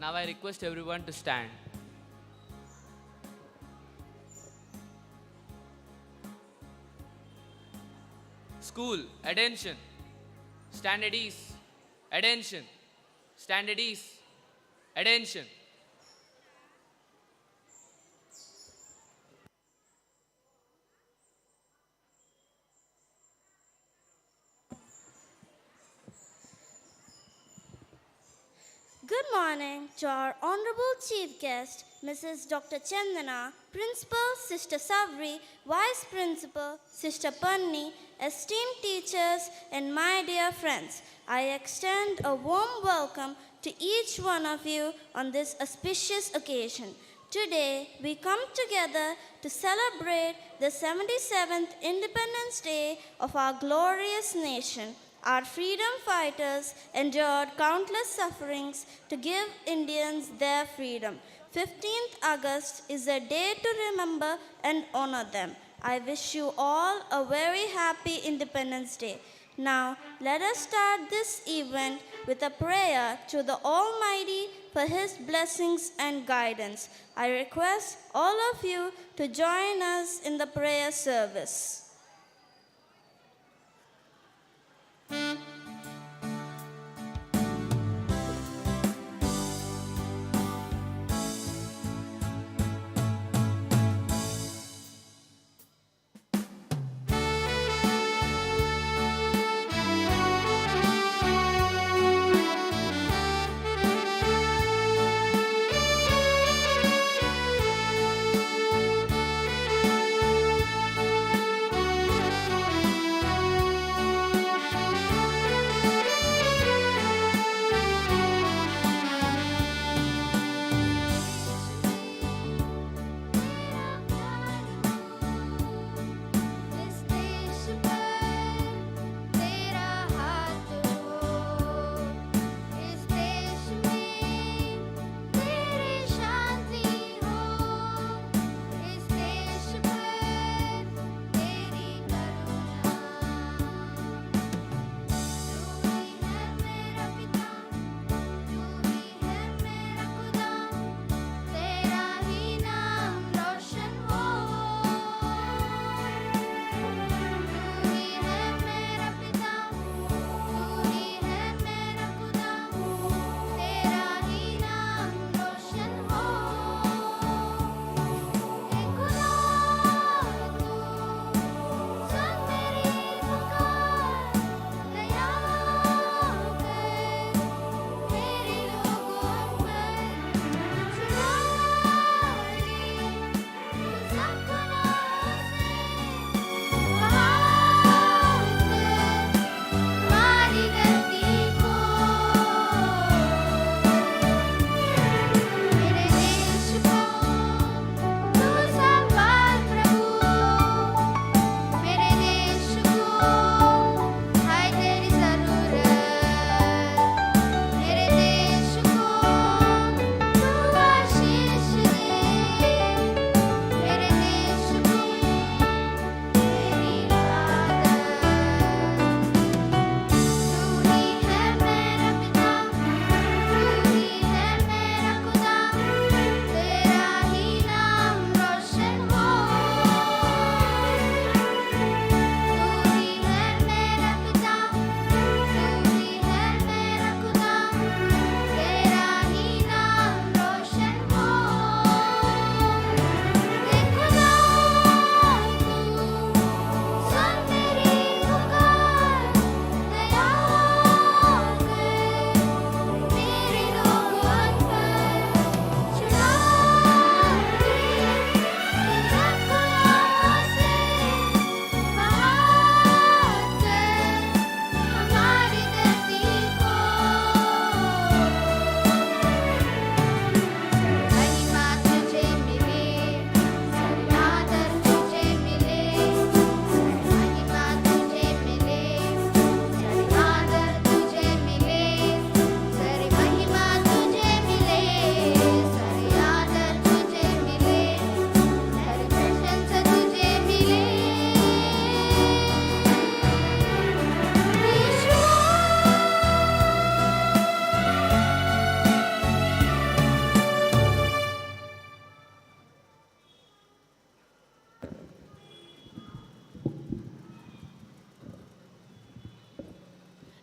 Now I request everyone to stand. School, attention. Stand at ease. Attention. Stand at ease. Attention. Good morning to our Honorable Chief Guest, Mrs. Dr. Chandana, Principal Sister Savri, Vice Principal Sister Panni, esteemed teachers, and my dear friends. I extend a warm welcome to each one of you on this auspicious occasion. Today, we come together to celebrate the 77th Independence Day of our glorious nation. Our freedom fighters endured countless sufferings to give Indians their freedom. 15th August is a day to remember and honor them. I wish you all a very happy Independence Day. Now, let us start this event with a prayer to the Almighty for His blessings and guidance. I request all of you to join us in the prayer service.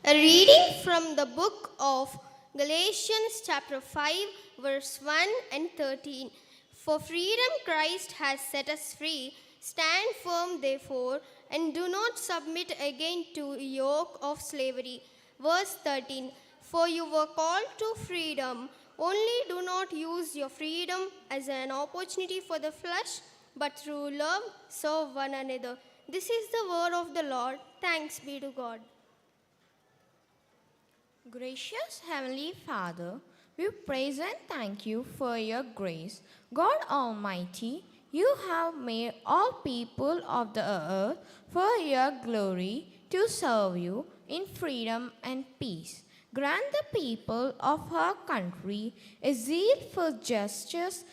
A reading from the book of Galatians chapter 5 verse 1 and 13. For freedom Christ has set us free. Stand firm therefore and do not submit again to a yoke of slavery. Verse 13. For you were called to freedom. Only do not use your freedom as an opportunity for the flesh, but through love serve one another. This is the word of the Lord. Thanks be to God. Gracious Heavenly Father, we praise and thank you for your grace. God Almighty, you have made all people of the earth for your glory to serve you in freedom and peace. Grant the people of our country a zeal for justice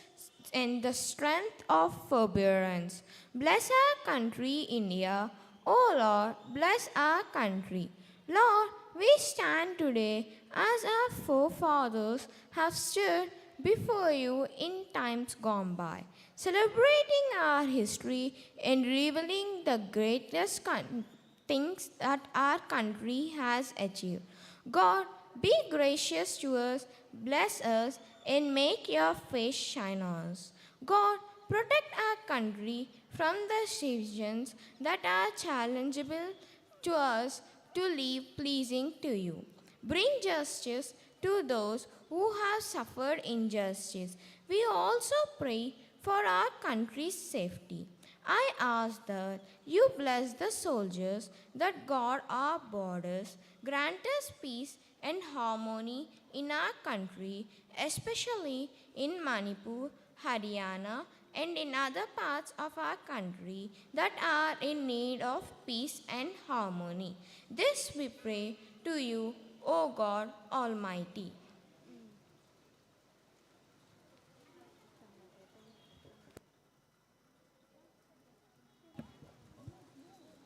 and the strength of forbearance. Bless our country, India. O Lord, bless our country. Lord, we stand today as our forefathers have stood before you in times gone by, celebrating our history and revealing the greatest things that our country has achieved. God, be gracious to us, bless us, and make your face shine on us. God, protect our country from the decisions that are challengeable to us to live pleasing to you. Bring justice to those who have suffered injustice. We also pray for our country's safety. I ask that you bless the soldiers that guard our borders, grant us peace and harmony in our country, especially in Manipur, Haryana, and in other parts of our country that are in need of peace and harmony. This we pray to you, O God Almighty.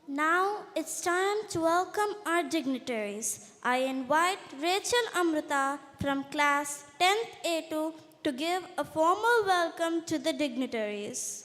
Now it's time to welcome our dignitaries. I invite Rachel Amrita from class 10th A2 to give a formal welcome to the dignitaries.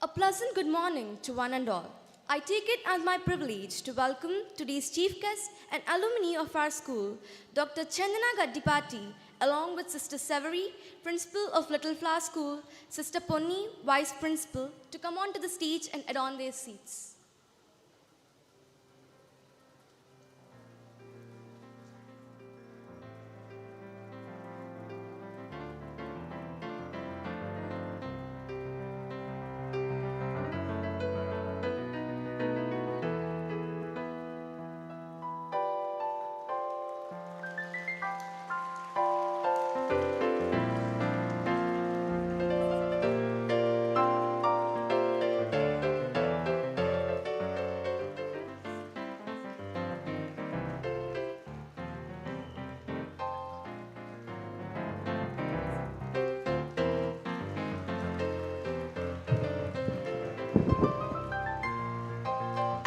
A pleasant good morning to one and all. I take it as my privilege to welcome today's chief guest and alumni of our school, Dr. Chandana Gaddipati, along with Sister Severy, Principal of Little Flower School, Sister Ponni, Vice Principal, to come onto the stage and adorn their seats.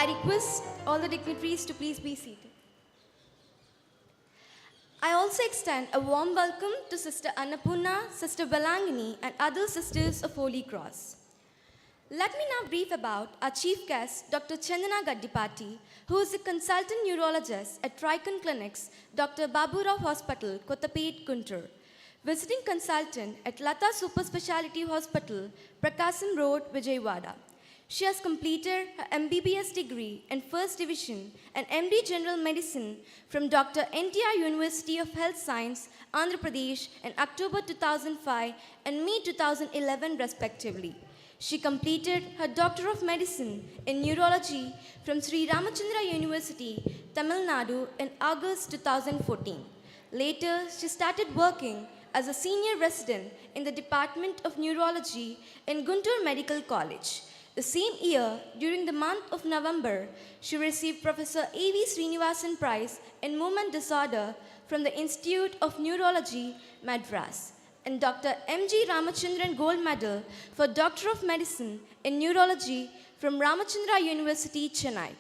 I request all the dignitaries to please be seated. I also extend a warm welcome to Sister Annapurna, Sister Belangani, and other sisters of Holy Cross. Let me now brief about our chief guest, Dr. Chandana Gaddipati, who is a consultant neurologist at Tricon Clinics, Dr. Baburao Hospital, Kottapet, Guntur. Visiting consultant at Lata Super Speciality Hospital, Prakasam Road, Vijayawada. She has completed her MBBS degree in First Division and MD General Medicine from Dr. NTR University of Health Science, Andhra Pradesh in October 2005 and May 2011 respectively. She completed her Doctor of Medicine in Neurology from Sri Ramachandra University, Tamil Nadu in August 2014. Later, she started working as a senior resident in the Department of Neurology in Guntur Medical College. The same year, during the month of November, she received Professor A.V. Srinivasan Prize in Movement Disorder from the Institute of Neurology, Madras, and Dr. M.G. Ramachandran Gold Medal for Doctor of Medicine in Neurology from Ramachandra University, Chennai.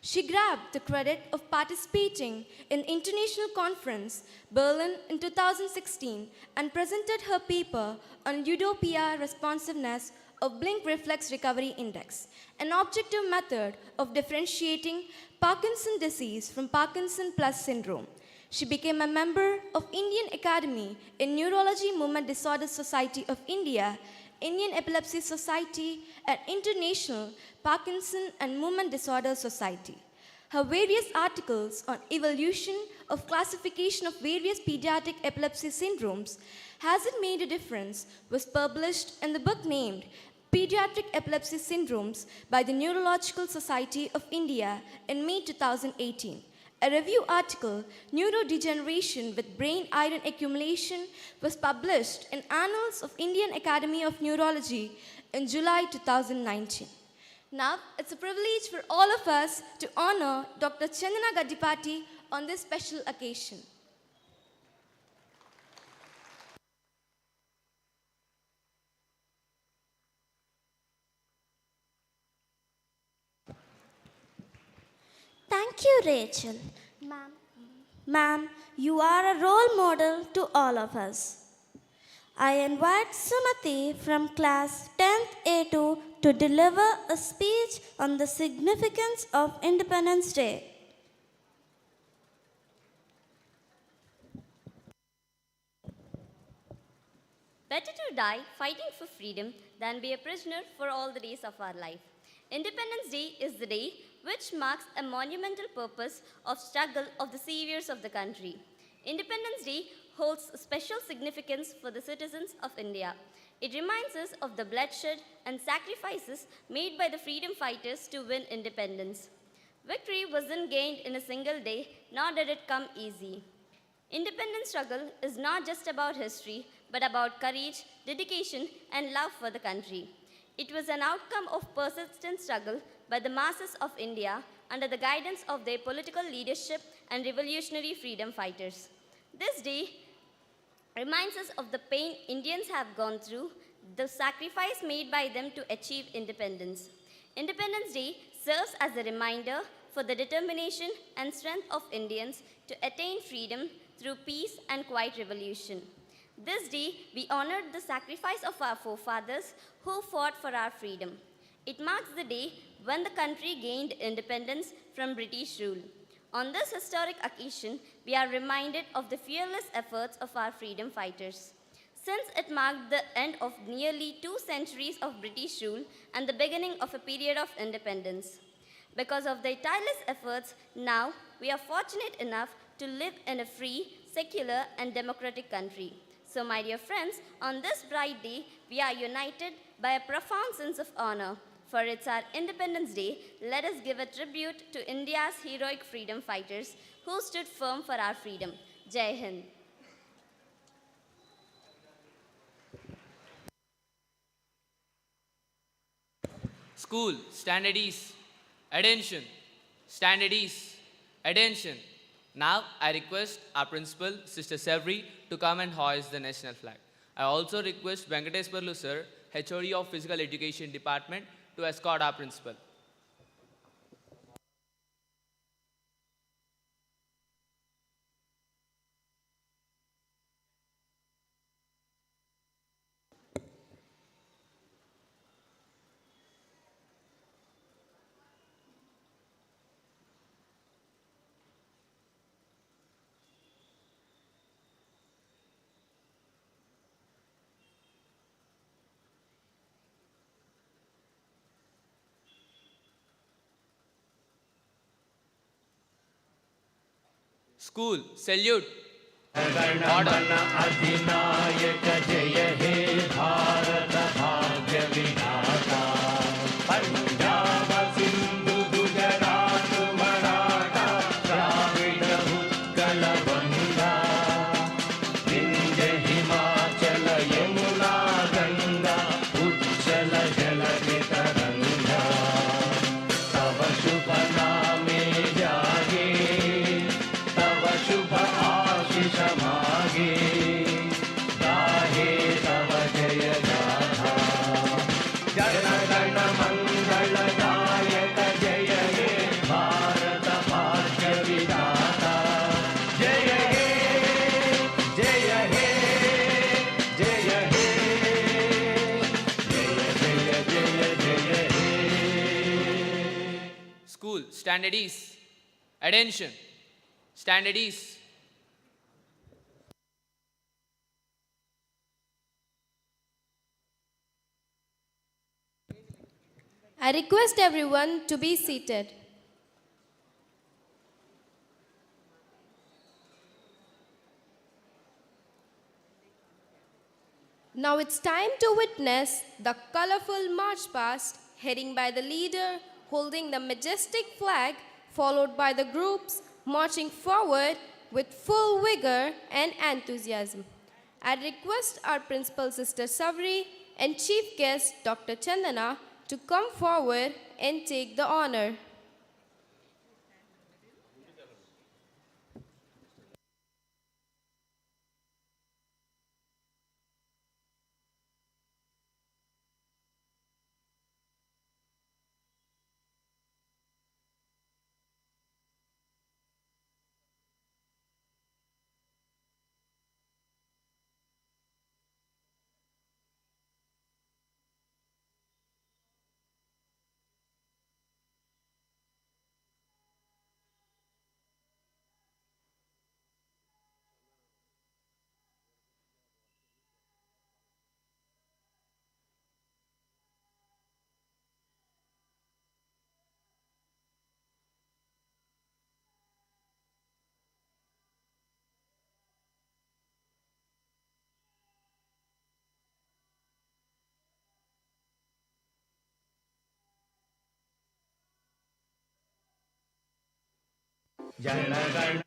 She grabbed the credit of participating in the International Conference, Berlin in 2016 and presented her paper on Ludopia responsiveness of blink reflex recovery index, an objective method of differentiating Parkinson's disease from Parkinson plus syndrome. She became a member of Indian Academy in Neurology Movement Disorder Society of India, Indian Epilepsy Society, and International Parkinson and Movement Disorder Society. Her various articles on evolution of classification of various pediatric epilepsy syndromes, Has It Made a Difference, was published in the book named Pediatric Epilepsy Syndromes by the Neurological Society of India in May 2018. A review article, Neurodegeneration with Brain Iron Accumulation, was published in Annals of Indian Academy of Neurology in July 2019. Now, it's a privilege for all of us to honor Dr. Chandana Gaddipati on this special occasion. Thank you, Rachel. Ma'am, you are a role model to all of us. I invite Sumati from class 10th A2 to deliver a speech on the significance of Independence Day. Better to die fighting for freedom than be a prisoner for all the days of our life. Independence Day is the day which marks a monumental purpose of struggle of the saviors of the country. Independence Day holds special significance for the citizens of India. It reminds us of the bloodshed and sacrifices made by the freedom fighters to win independence. Victory wasn't gained in a single day, nor did it come easy. Independence struggle is not just about history, but about courage, dedication, and love for the country. It was an outcome of persistent struggle by the masses of India under the guidance of their political leadership and revolutionary freedom fighters. This day reminds us of the pain Indians have gone through, the sacrifice made by them to achieve independence. Independence Day serves as a reminder for the determination and strength of Indians to attain freedom through peace and quiet revolution. This day, we honored the sacrifice of our forefathers who fought for our freedom. It marks the day when the country gained independence from British rule. On this historic occasion, we are reminded of the fearless efforts of our freedom fighters. Since it marked the end of nearly 2 centuries of British rule and the beginning of a period of independence. Because of their tireless efforts, now we are fortunate enough to live in a free, secular, and democratic country. So, my dear friends, on this bright day, we are united by a profound sense of honor. For it's our Independence Day, let us give a tribute to India's heroic freedom fighters who stood firm for our freedom. Jai Hind. School, stand at ease. Attention. Stand at ease. Attention. Now, I request our principal, Sister Severi, to come and hoist the national flag. I also request Venkatesh Parlu sir, HOD of Physical Education Department, to escort our principal. School, salute. Order. अधिनायक जय हे भारत भाग्य विधाता पंजाब सिंधु गुजरात मराठा द्राविड उत्कल बंगा विंध्य हिमाचल यमुना गंगा उज्जल जलधि तरंगा तव शुभ नामे जागे तव शुभ आशीष मागे गाहे तव जय गाथा standardees. Attention, standardees. I request everyone to be seated. Now it's time to witness the colorful march past heading by the leader holding the majestic flag, followed by the groups marching forward with full vigor and enthusiasm. I request our Principal Sister Savri and Chief Guest Dr. Chandana to come forward and take the honor. Jana Gana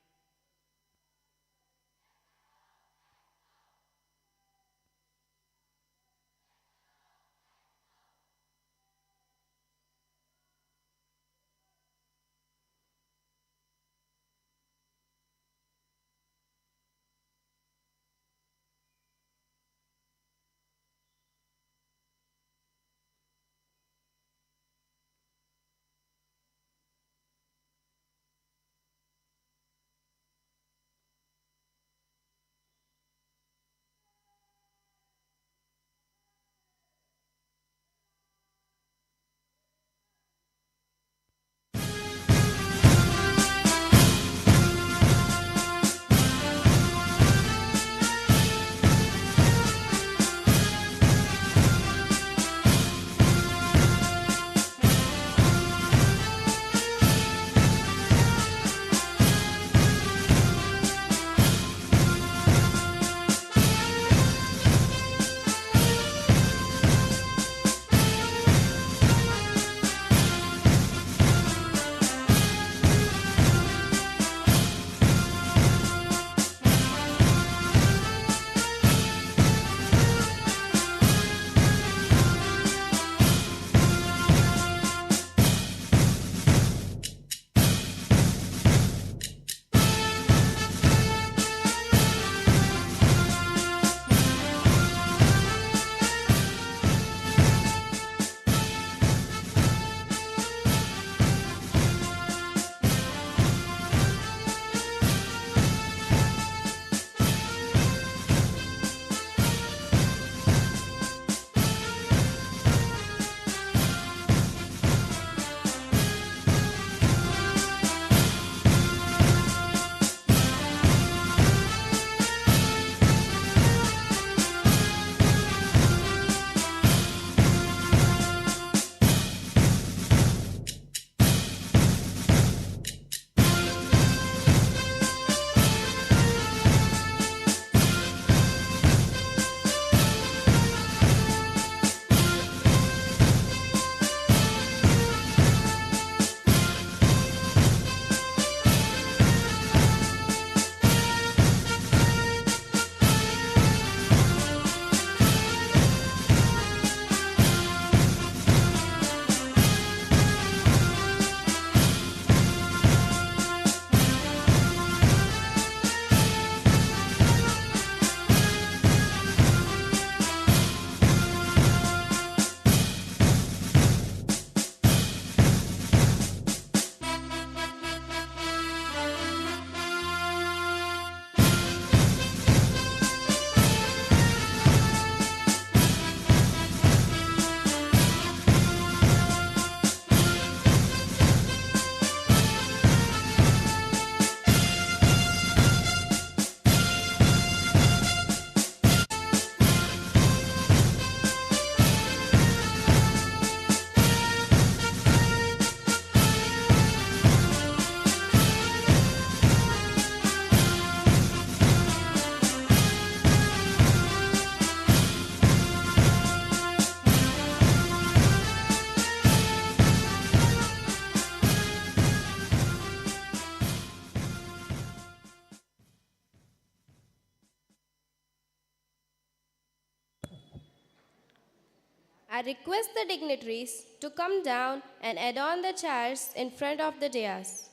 I request the dignitaries to come down and adorn the chairs in front of the dais.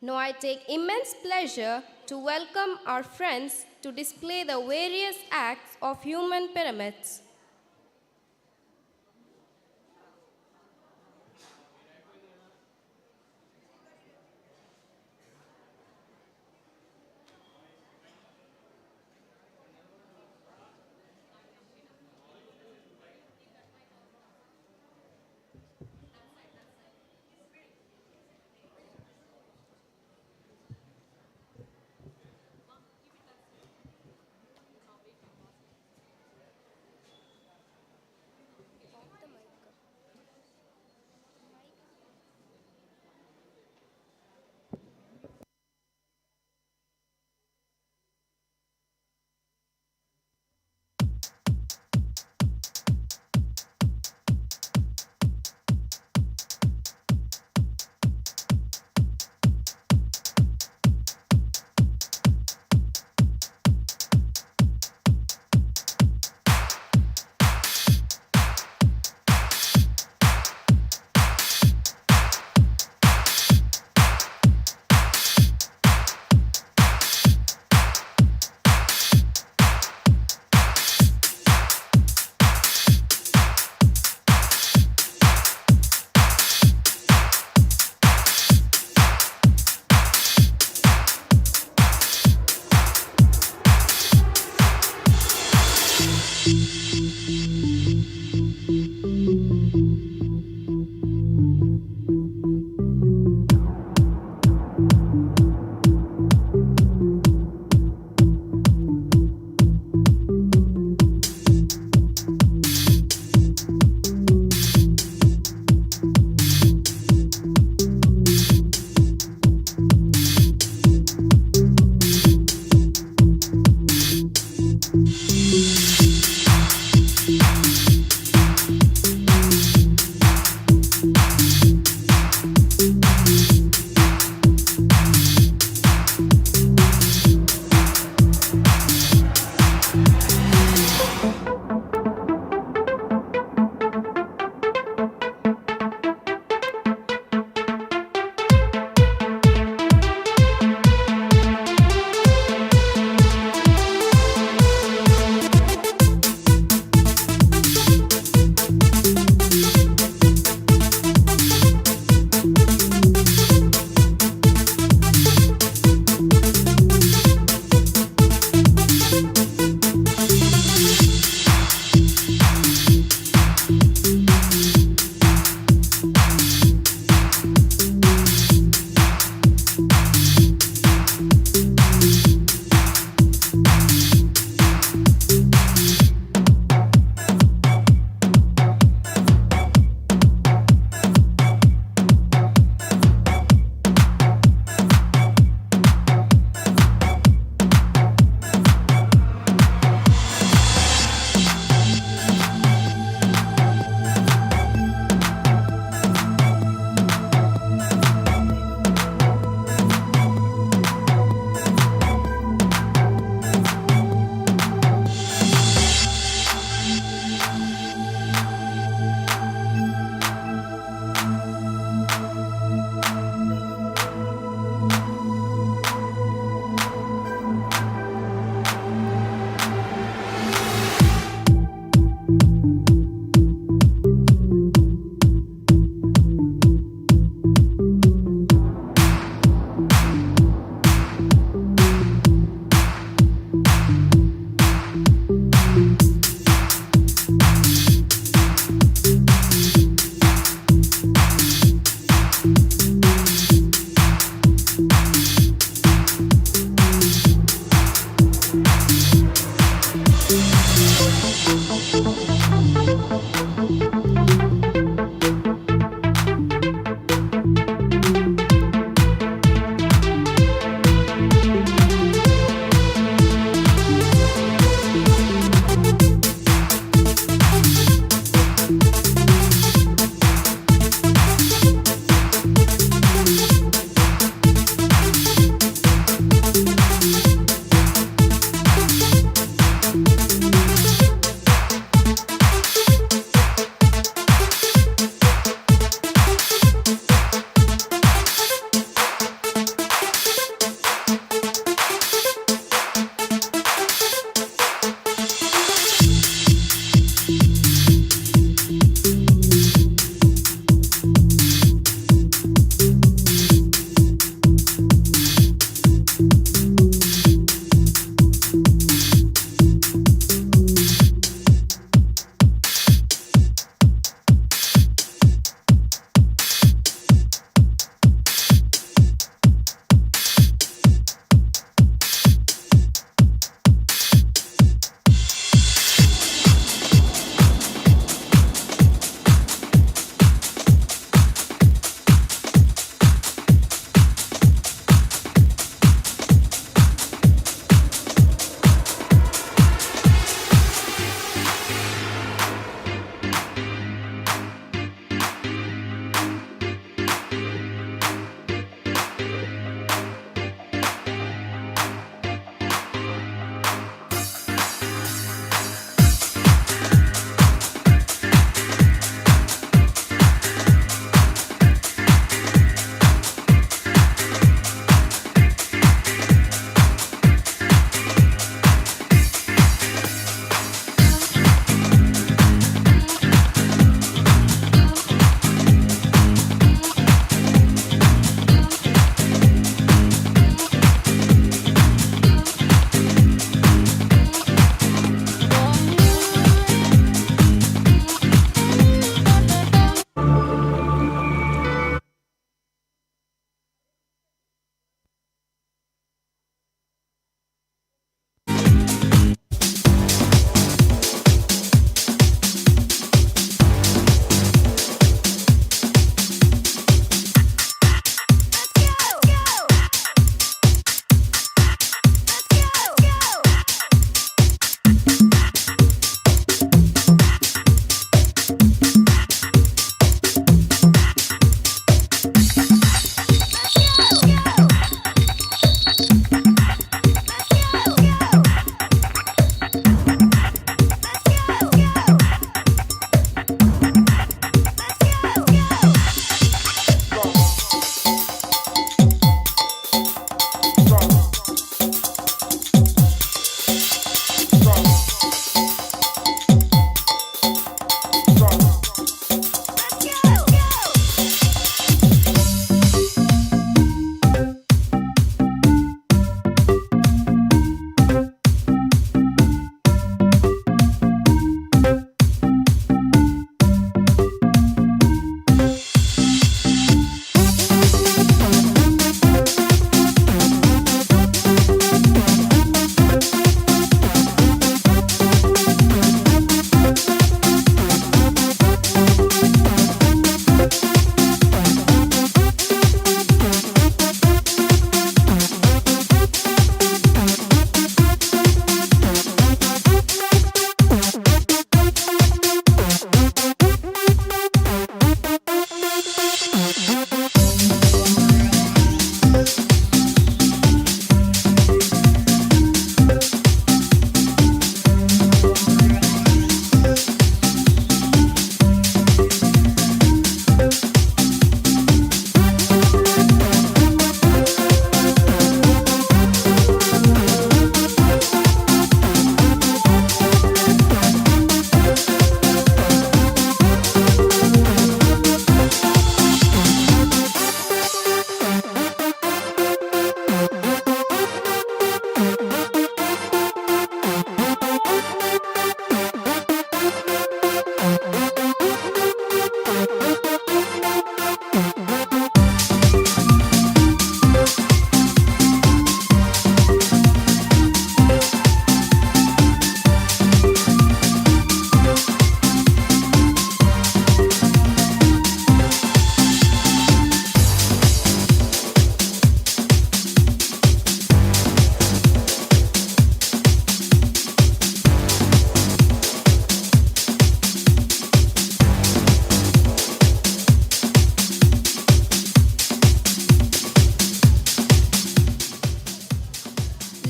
Now I take immense pleasure to welcome our friends to display the various acts of human pyramids.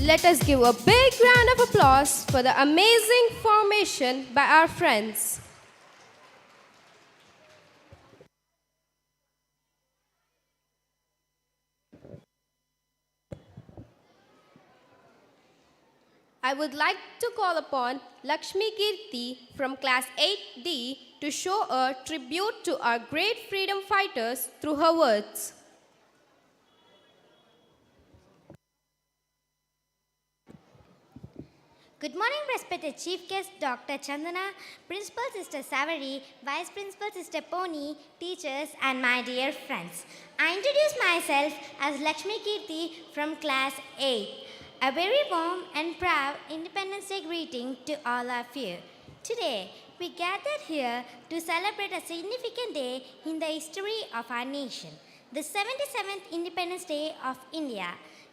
Let us give a big round of applause for the amazing formation by our friends. I would like to call upon Lakshmi Kirti from class 8D to show a tribute to our great freedom fighters through her words. Good morning, respected Chief Guest Dr. Chandana, Principal Sister Savary, Vice Principal Sister Pony, teachers, and my dear friends. I introduce myself as Lakshmi Kirti from class 8. A very warm and proud Independence Day greeting to all of you. Today, we gathered here to celebrate a significant day in the history of our nation, the 77th Independence Day of India.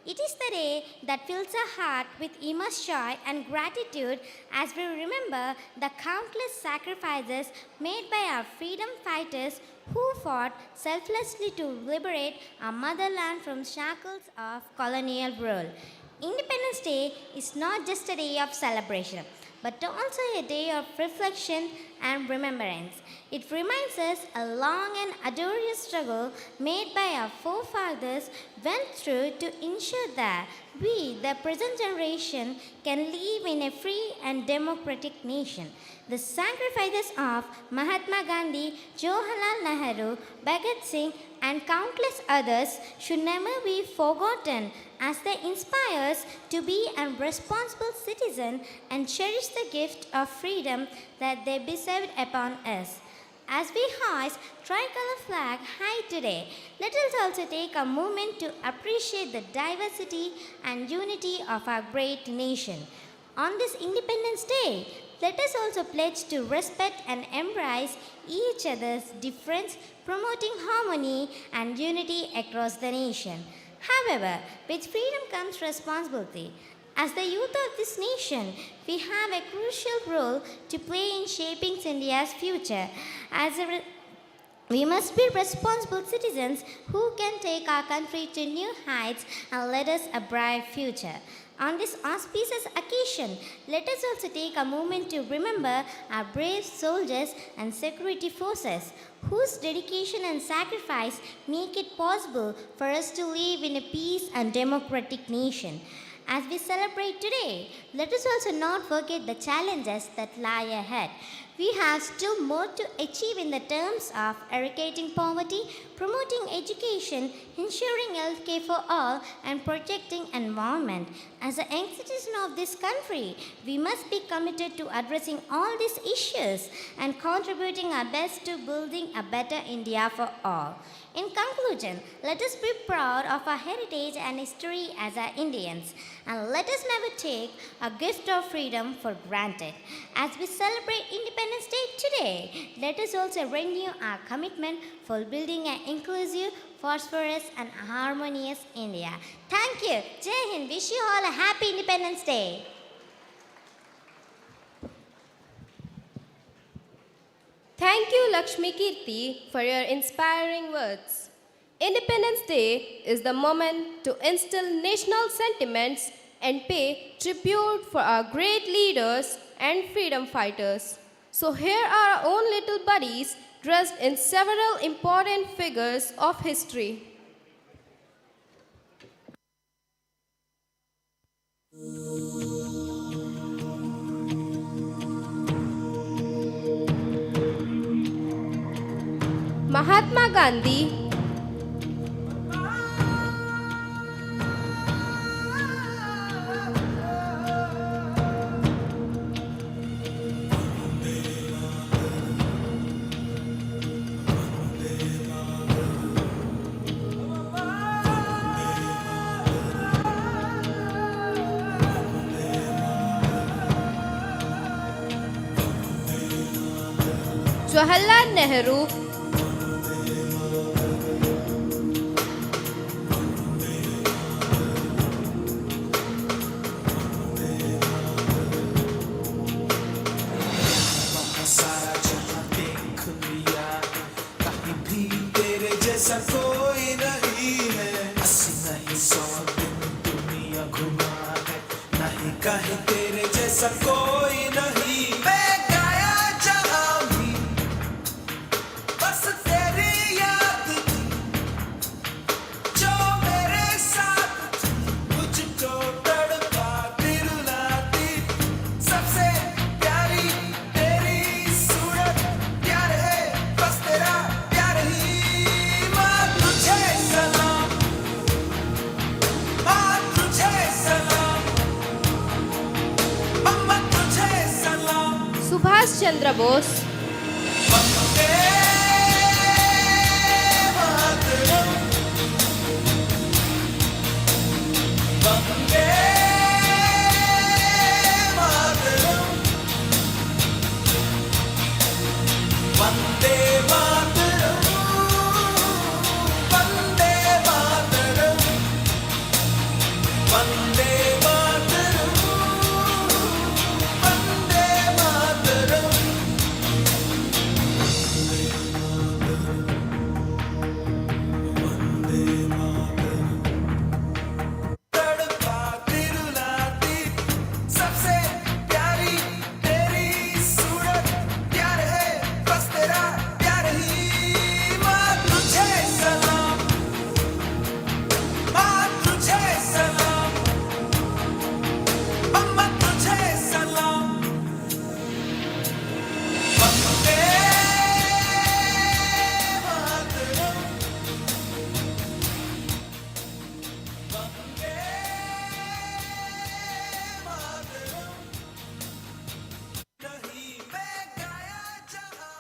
It is the day that fills our heart with immense joy and gratitude as we remember the countless sacrifices made by our freedom fighters who fought selflessly to liberate our motherland from shackles of colonial rule. Independence Day is not just a day of celebration, but also a day of reflection and remembrance. It reminds us a long and arduous struggle made by our forefathers went through to ensure that we, the present generation, can live in a free and democratic nation. The sacrifices of Mahatma Gandhi, Jawaharlal Nehru, Bhagat Singh, and countless others should never be forgotten as they inspire us to be a responsible citizen and cherish the gift of freedom that they bestowed upon us. As we hoist tricolor flag high today, let us also take a moment to appreciate the diversity and unity of our great nation. On this Independence Day, let us also pledge to respect and embrace each other's difference, promoting harmony and unity across the nation. However, with freedom comes responsibility. As the youth of this nation, we have a crucial role to play in shaping India's future. We must be responsible citizens who can take our country to new heights and lead us a bright future. On this auspicious occasion, let us also take a moment to remember our brave soldiers and security forces whose dedication and sacrifice make it possible for us to live in a peace and democratic nation. As we celebrate today, let us also not forget the challenges that lie ahead. We have still more to achieve in the terms of eradicating poverty, promoting education, ensuring health care for all, and protecting environment. As a young citizen of this country, we must be committed to addressing all these issues and contributing our best to building a better India for all. In conclusion, let us be proud of our heritage and history as our Indians, and let us never take a gift of freedom for granted. As we celebrate Independence Day today, let us also renew our commitment for building an inclusive, prosperous, and harmonious India. Thank you. Jai Hind. Wish you all a happy Independence Day. Thank you, Lakshmi Kirti, for your inspiring words. Independence Day is the moment to instill national sentiments and pay tribute for our great leaders and freedom fighters. So here are our own little buddies dressed in several important figures of history. Mahatma Gandhi, Jawaharlal Nehru, कोई नहीं है, अस्सी नहीं 100 दिन दुनिया घुमा है, कहे तेरे जैसा कोई नहीं, मैं गाया जहां भी बस तेरी याद थी, जो मेरे साथ थी, मुझको तड़पाती रुलाती, सबसे प्यारी तेरी सूरत, प्यार है बस तेरा प्यार ही। माँ तुझे सलाम, माँ तुझे सलाम, मम्मा तुझे सलाम। Subhash Chandra Bose, Vande Mataram, Vande Mataram, Vande Mataram, Vande Mataram, Vande Mataram, Vande Mataram. तड़पाती रुलाती, सबसे प्यारी तेरी सूरत, प्यार है बस तेरा प्यार ही। माँ तुझे सलाम, माँ तुझे सलाम, मम्मा तुझे सलाम। वंदे मातरम, वंदे मातरम। नहीं मैं गाया जहां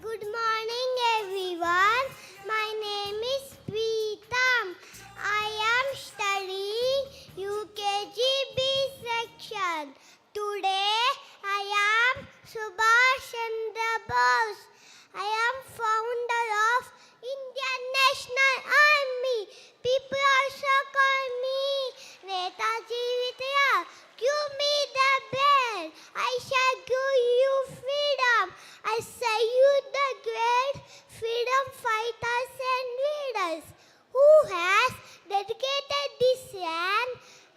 Good morning, everyone. My name is Preetam. I am studying UKG B section. Today, I am Subhash Chandra Bose. I am founder of Indian National Army. People also call me Netaji Vidya. Give me the bell. I shall give you freedom. I salute the great freedom fighters and leaders who has dedicated this land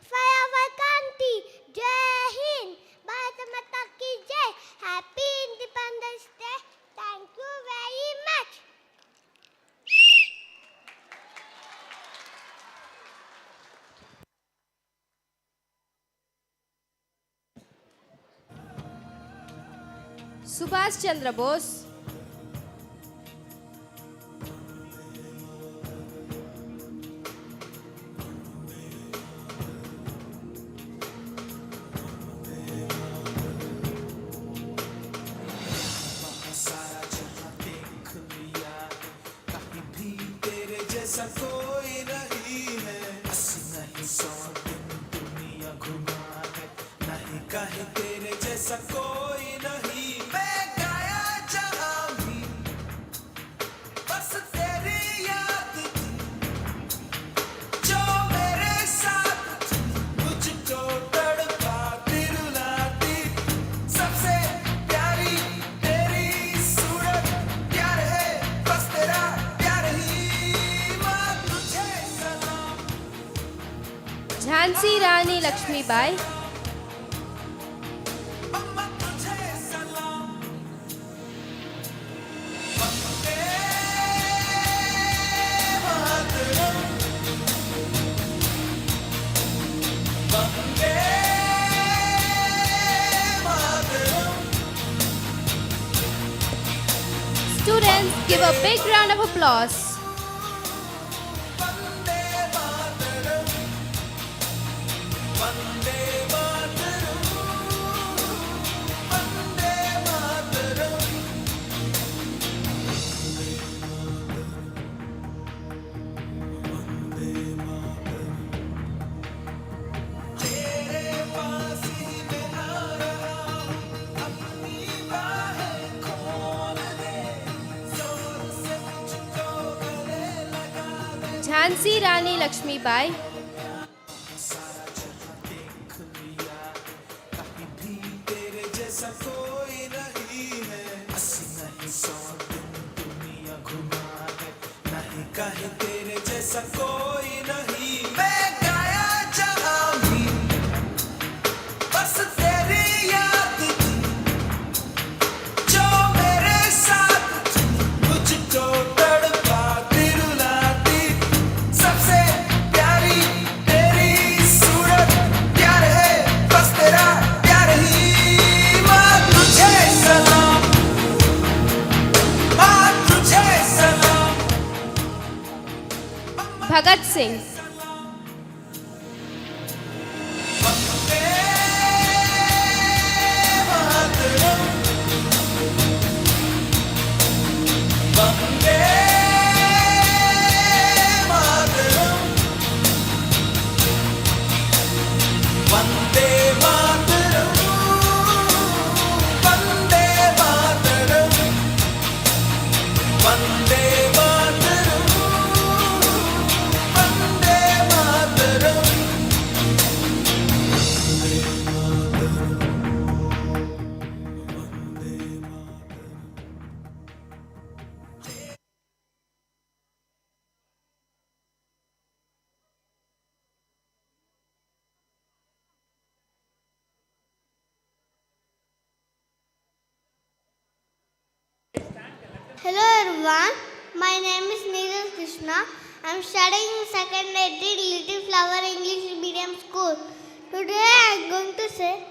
for our country. Jai Hind. Bharat Mata ki Jai. Happy Independence Day. Thank you very much. Subhash Chandra Bose, सारा जहां देख लिया, कहीं भी तेरे जैसा कोई नहीं है। 80 नहीं 100 दिन दुनिया घुमा है, नहीं कहे तेरे जैसा कोई नहीं, मैं गाया जहां भी बस तेरी याद थी, जो मेरे साथ थी, मुझको तड़पाती रुलाती, सबसे प्यारी तेरी सूरत, प्यार है बस तेरा प्यार ही। माँ तुझे सलाम, Jhansi Rani Lakshmibai, मम्मा तुझे सलाम। Vande Mataram, Vande Mataram. students give a big round of applause. Vande Mataram, Vande Mataram, Vande Mataram. तेरे पास ही मैं आ रहा हूँ, अपनी बाहें खोल दे, जोर से मुझको गले लगा दे। Jhansi Rani Lakshmibai, सारा जहां देख लिया, कहीं भी तेरे जैसा कोई नहीं है। 80 नहीं 100 दिन दुनिया घुमा है, नहीं कहे तेरे जैसा कोई नहीं, मैं गाया जहां भी Bhagat Singh. Hello everyone, my name is Neeraj Krishna. I am studying in secondary Little Flower English Medium School. Today I am going to say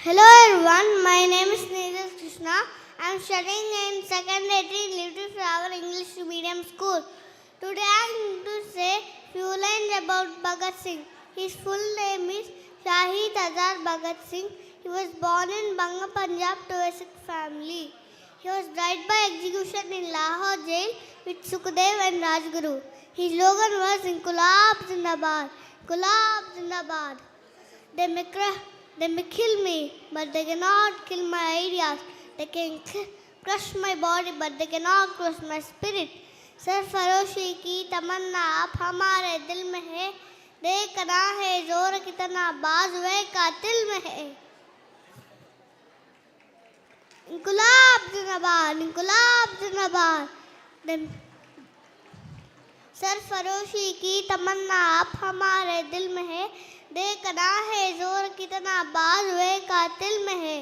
Hello everyone, my name is Neeraj Krishna. I am studying in secondary Little Flower English Medium School. Today I am going to say few lines about Bhagat Singh. His full name is Shahid Azad Bhagat Singh. He was born in Banga, Punjab to a Sikh family. He was died by execution in Lahore jail with Sukhdev and Rajguru. His slogan was Inqilab Zindabad, Inqilab Zindabad. They may kill me, but they cannot kill my ideas. They can crush my body, but they cannot crush my spirit. सरफरोशी की तमन्ना आप हमारे दिल में है, देखना है जोर कितना बाजुए कातिल में है. इंकुलाब जिंदाबाद, इंकुलाब जिंदाबाद. सरफरोशी की तमन्ना आप हमारे दिल में है, देखना है जोर कितना बाजुए कातिल में है.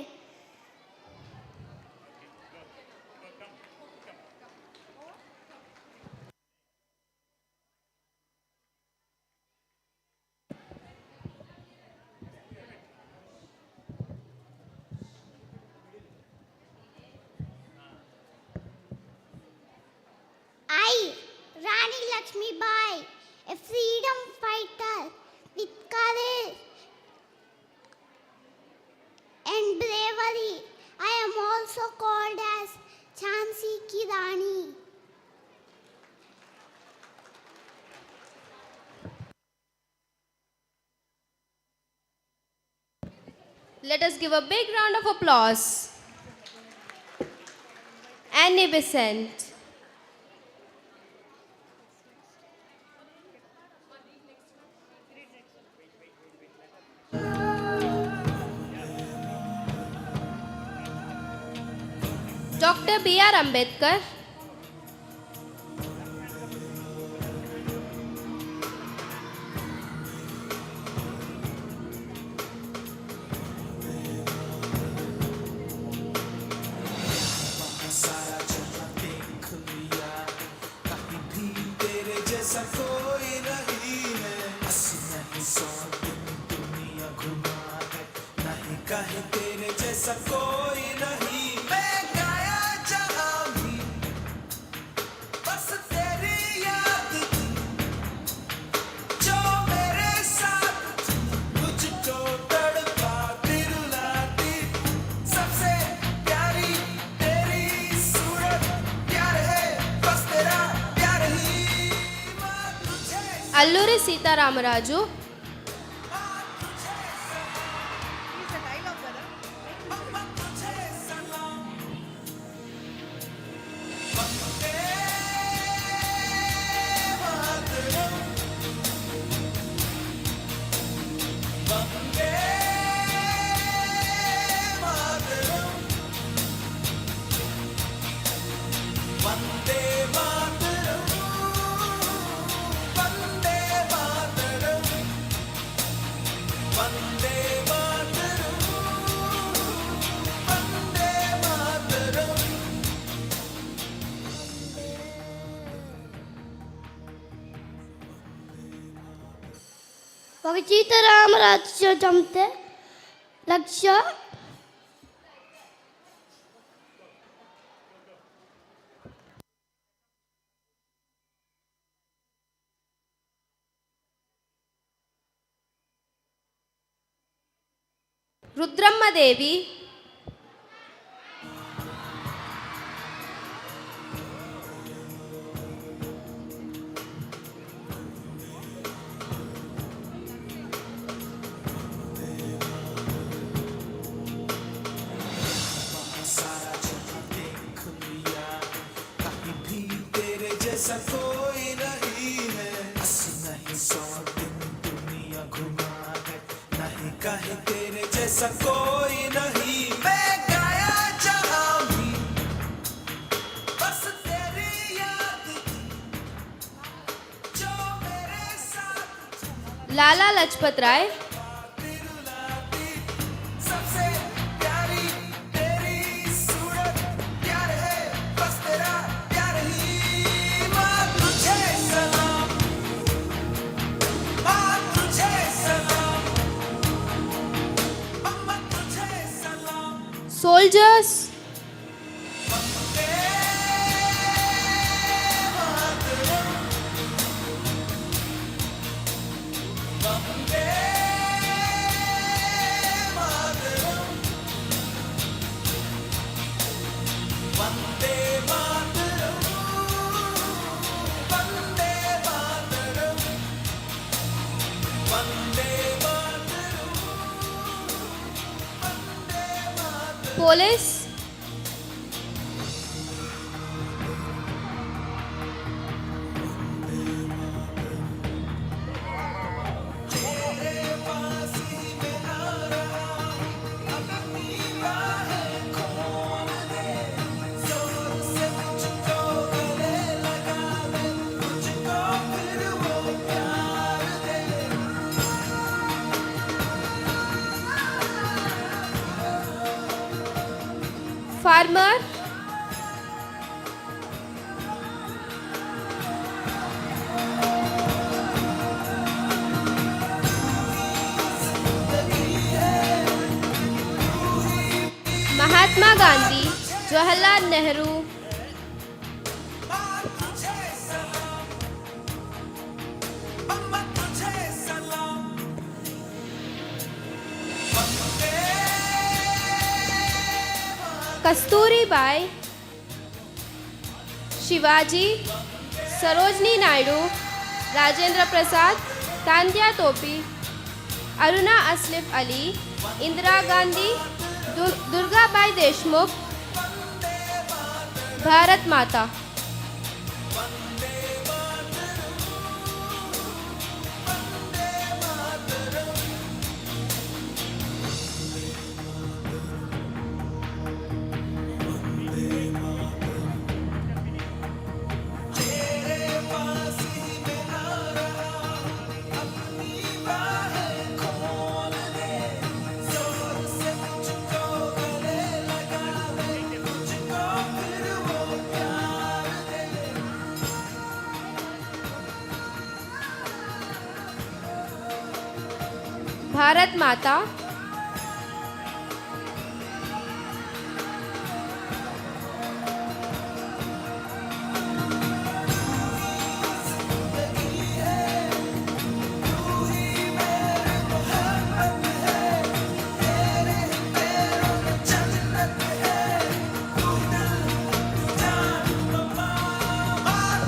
I, Rani Lakshmi Bai, a freedom fighter with courage and bravery. I am also called as Jhansi Ki Rani. Let us give a big round of applause. Annie Besant. Dr. B.R. Ambedkar. सारा जहां देख लिया, कहीं भी तेरे जैसा कोई नहीं है. 80 नहीं 100 दिन दुनिया घुमा है, नहीं कहीं तेरे जैसा कोई नहीं. मैं गाया जहां भी बस तेरी याद थी, जो मेरे साथ थी, मुझको तड़पा दिलाती. सबसे प्यारी तेरी सूरत, प्यार है बस तेरा प्यार ही. माँ तुझे Alluri Sita Ramaraju. Vande Mataram, Vande Mataram. ఒక సీతారామరాజు చంపితే 1,00,000. రుద్రమ్మదేవి, सारा जहां देख लिया, कहीं भी तेरे जैसा कोई नहीं है. 80 नहीं 100 दिन दुनिया घुमा है, नहीं कहीं तेरे जैसा कोई नहीं. मैं गाया जहां भी बस तेरी याद थी, जो मेरे साथ లాలా లజపత్ రాయ్, सबसे प्यारी तेरी सूरत, प्यार है बस तेरा प्यार ही. माँ तुझे सलाम, माँ तुझे सलाम, अम्मा तुझे सलाम. Soldiers, Vande Mataram, Vande Mataram, Vande Mataram, Vande Mataram. Police, farmer, Mahatma Gandhi, Jawaharlal Nehru, अम्मा तुझे सलाम, కస్తూరిబాయ్, శివాజీ, సరోజినీ నాయుడు, రాజేంద్ర ప్రసాద్, తాంత్యా తోపి, అరుణా అస్లిఫ్ అలీ, ఇందిరాగాంధీ, దుర్గాబాయ్ దేశ్ముఖ్, భారత్ మాతా. భారత్ మాతా.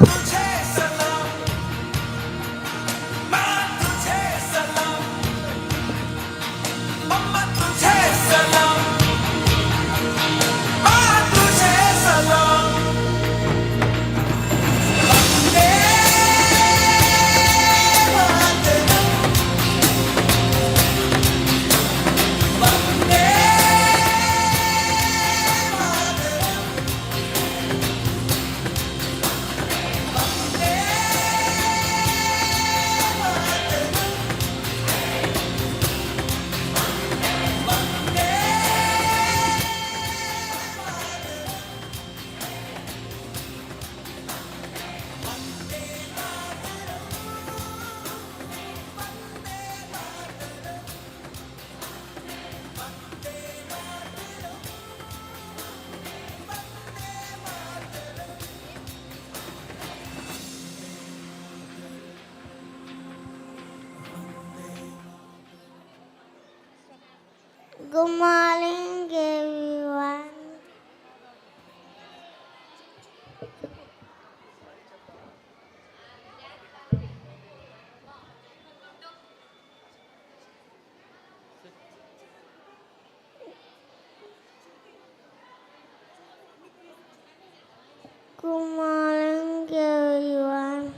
तुझे सलाम, माँ तुझे सलाम, Good morning, everyone. Good morning, everyone.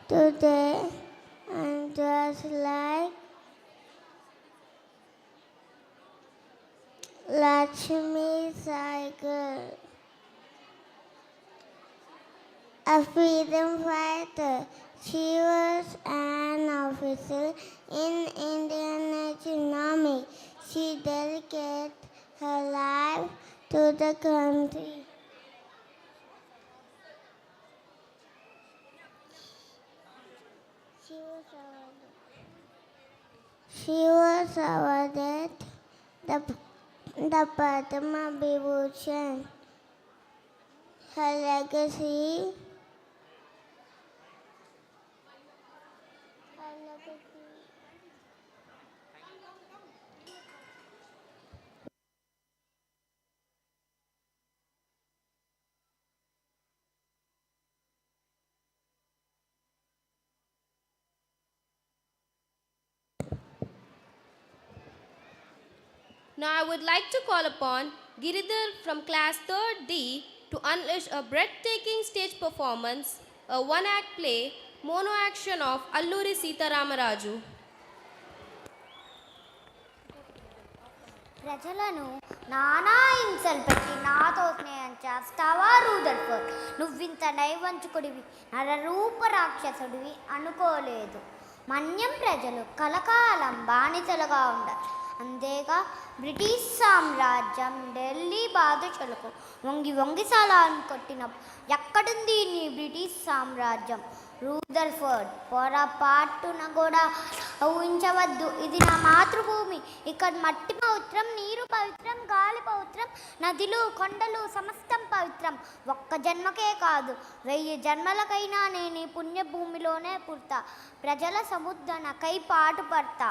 Today, I'm dressed like Lakshmi Cycle, a freedom fighter. She was an officer in Indian Army. She dedicated her life to the country. She was awarded the Padma Vibhushan. Her legacy Now I would like to call upon Giridhar from class 3rd D to unleash a breathtaking stage performance, a one-act play, mono action of Alluri Sita Ramaraju. ప్రజలను నానా హింసలు పెట్టి నాతో స్నేహం చేస్తావా Rutherford? నువ్వింత నైవంచుకుడివి, నరరూప రాక్షసుడివి అనుకోలేదు. మన్యం ప్రజలు కలకాలం బానిసలుగా ఉండాలి. అంతేగా బ్రిటిష్ సామ్రాజ్యం ఢిల్లీ బాదుషలకు వంగి వంగి సలాం కొట్టినప్పుడు ఎక్కడుంది నీ బ్రిటిష్ సామ్రాజ్యం? రూదర్ఫోర్డ్, పొరపాటున కూడా ఊహించవద్దు. ఇది నా మాతృభూమి. ఇక్కడ మట్టి పవిత్రం, నీరు పవిత్రం, గాలి పవిత్రం, నదులు కొండలు సమస్తం పవిత్రం. ఒక్క జన్మకే కాదు, 1000 జన్మలకైనా నేను ఈ పుణ్యభూమిలోనే పుడతా. ప్రజల సముద్ధరణకై పాటుపడతా.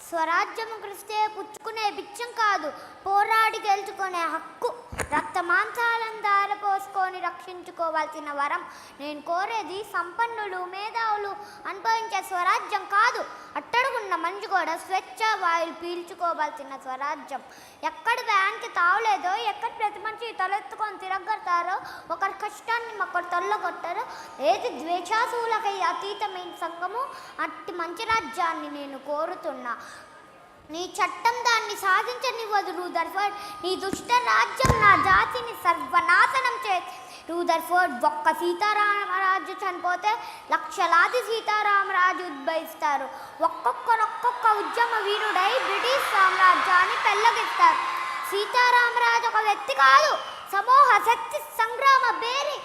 స్వరాజ్యము కృస్తే పుచ్చుకునే బిచ్చం కాదు, పోరాడి గెలుచుకునే హక్కు. రక్తమాంసాలను దారపోసుకొని రక్షించుకోవాల్సిన వరం. నేను కోరేది సంపన్నులు మేధావులు అనుభవించే స్వరాజ్యం కాదు, అట్టడుగున్న మంచి కూడా స్వేచ్ఛ వాయులు పీల్చుకోవాల్సిన స్వరాజ్యం. ఎక్కడ వ్యాన్కి తావలేదో, ఎక్కడ ప్రతి మనిషి తలెత్తుకొని తిరగడతారో, ఒకరి కష్టాన్ని ఒకరు తొల్లగొట్టారో, ఏది ద్వేషాసులకై అతీతమైన సంఘము, అట్టి మంచి రాజ్యాన్ని నేను కోరుతున్నా. నీ చట్టం దాన్ని సాధించనివ్వదు రూదర్ఫోర్డ్. నీ దుష్ట రాజ్యం నా జాతిని సర్వనాశనం చేసి రూదర్ఫోర్డ్. ఒక్క సీతారామరాజు చనిపోతే లక్షలాది సీతారామరాజు ఉద్భవిస్తారు. ఒక్కొక్క ఉద్యమ వీరుడై బ్రిటిష్ సామ్రాజ్యాన్ని పెళ్ళగిస్తారు. సీతారామరాజు ఒక వ్యక్తి కాదు, సమూహ శక్తి సంగ్రామ బేరి.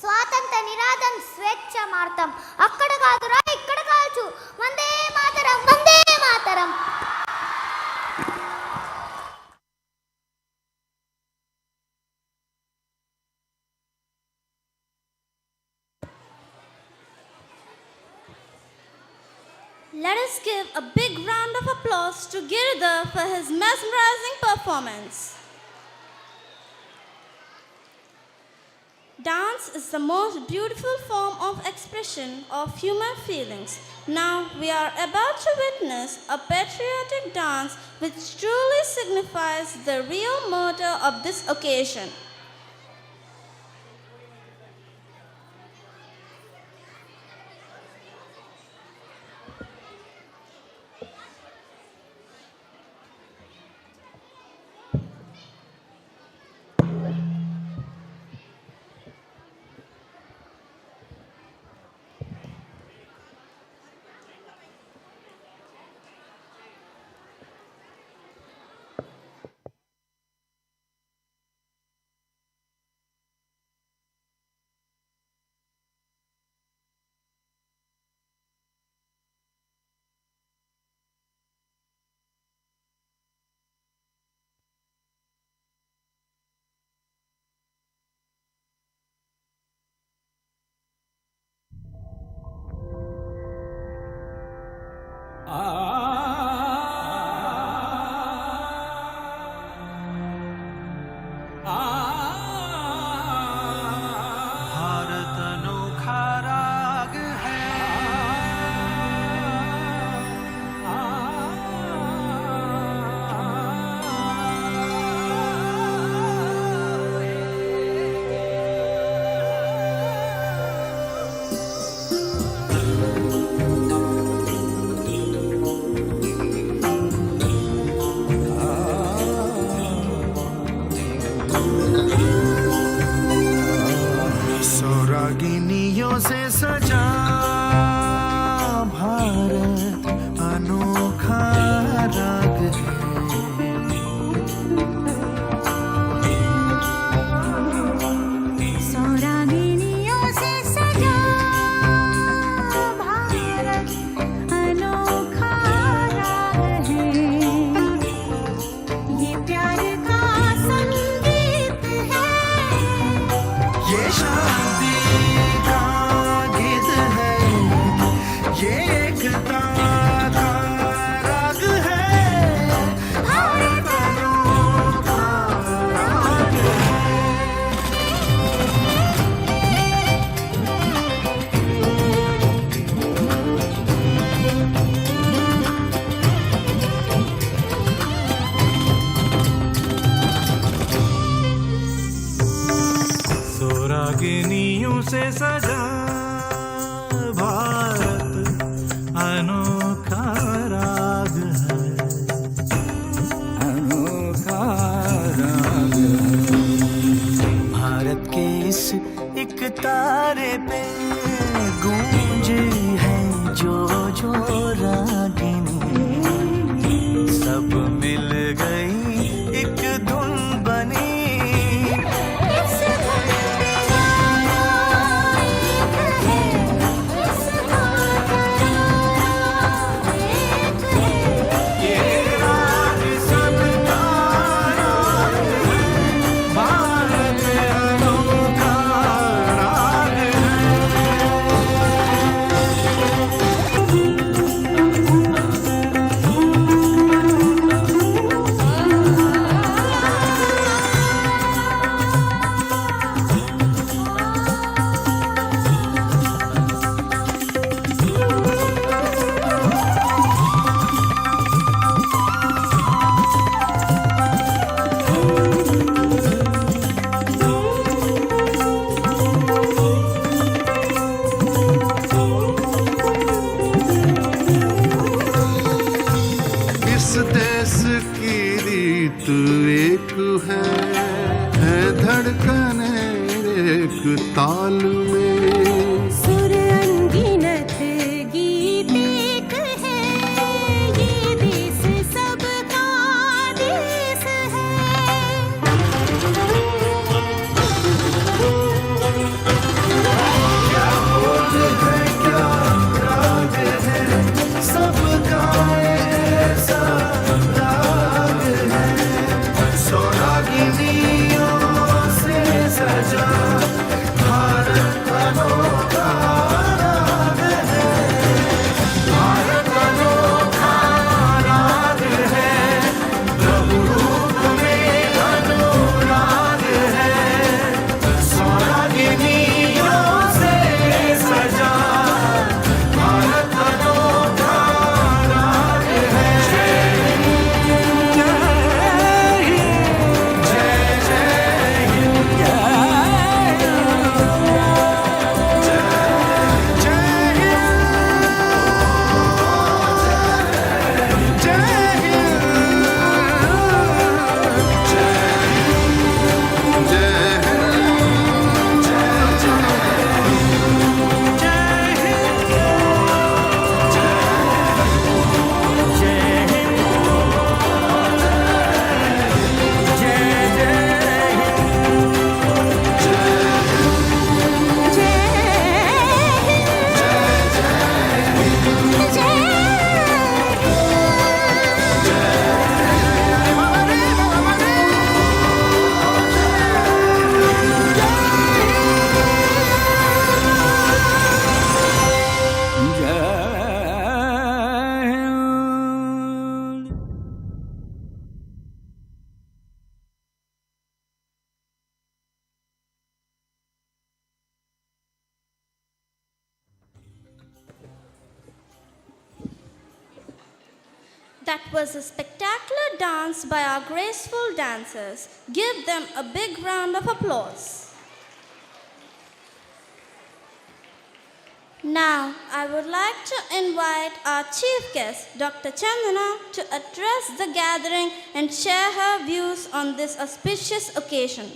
స్వాతంత్ర నినాదం స్వేచ్ఛ మార్తం. అక్కడ కాదురా ఇక్కడ కాల్చు. Vande Mataram, Vande Mataram. Let us give a big round of applause to Giridhar for his mesmerizing performance. Dance is the most beautiful form of expression of human feelings. Now we are about to witness a patriotic dance which truly signifies the real motto of this occasion. रागिनियों से सजा भारत अनोखा राग है, अनोखा राग है। भारत के इस एक तारे पे गूंजी है जो जो रागिनी, सब मिल गई एक धुन बनी। इस देश की रीत एक है धड़कन एक ताल में। सुर अनगिनत गीत एक है, ये देश सबका देश सबका ऐसा राग है, सोनागिनियों से सजा भारत अनोखा राग है, भारत अनोखा राग है, प्रभु रूप में अनुराग है, सोनागिनियों से सजा भारत अनोखा राग है। जय हिंद, जय जय हिंद, जय That was a spectacular dance by our graceful dancers. Give them a big round of applause. Now, I would like to invite our chief guest, Dr. Chandana, to address the gathering and share her views on this auspicious occasion.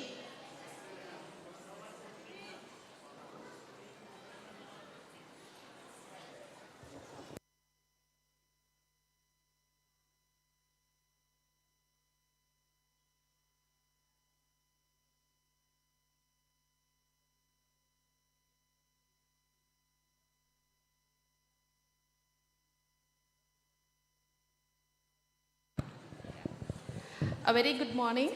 A very good morning.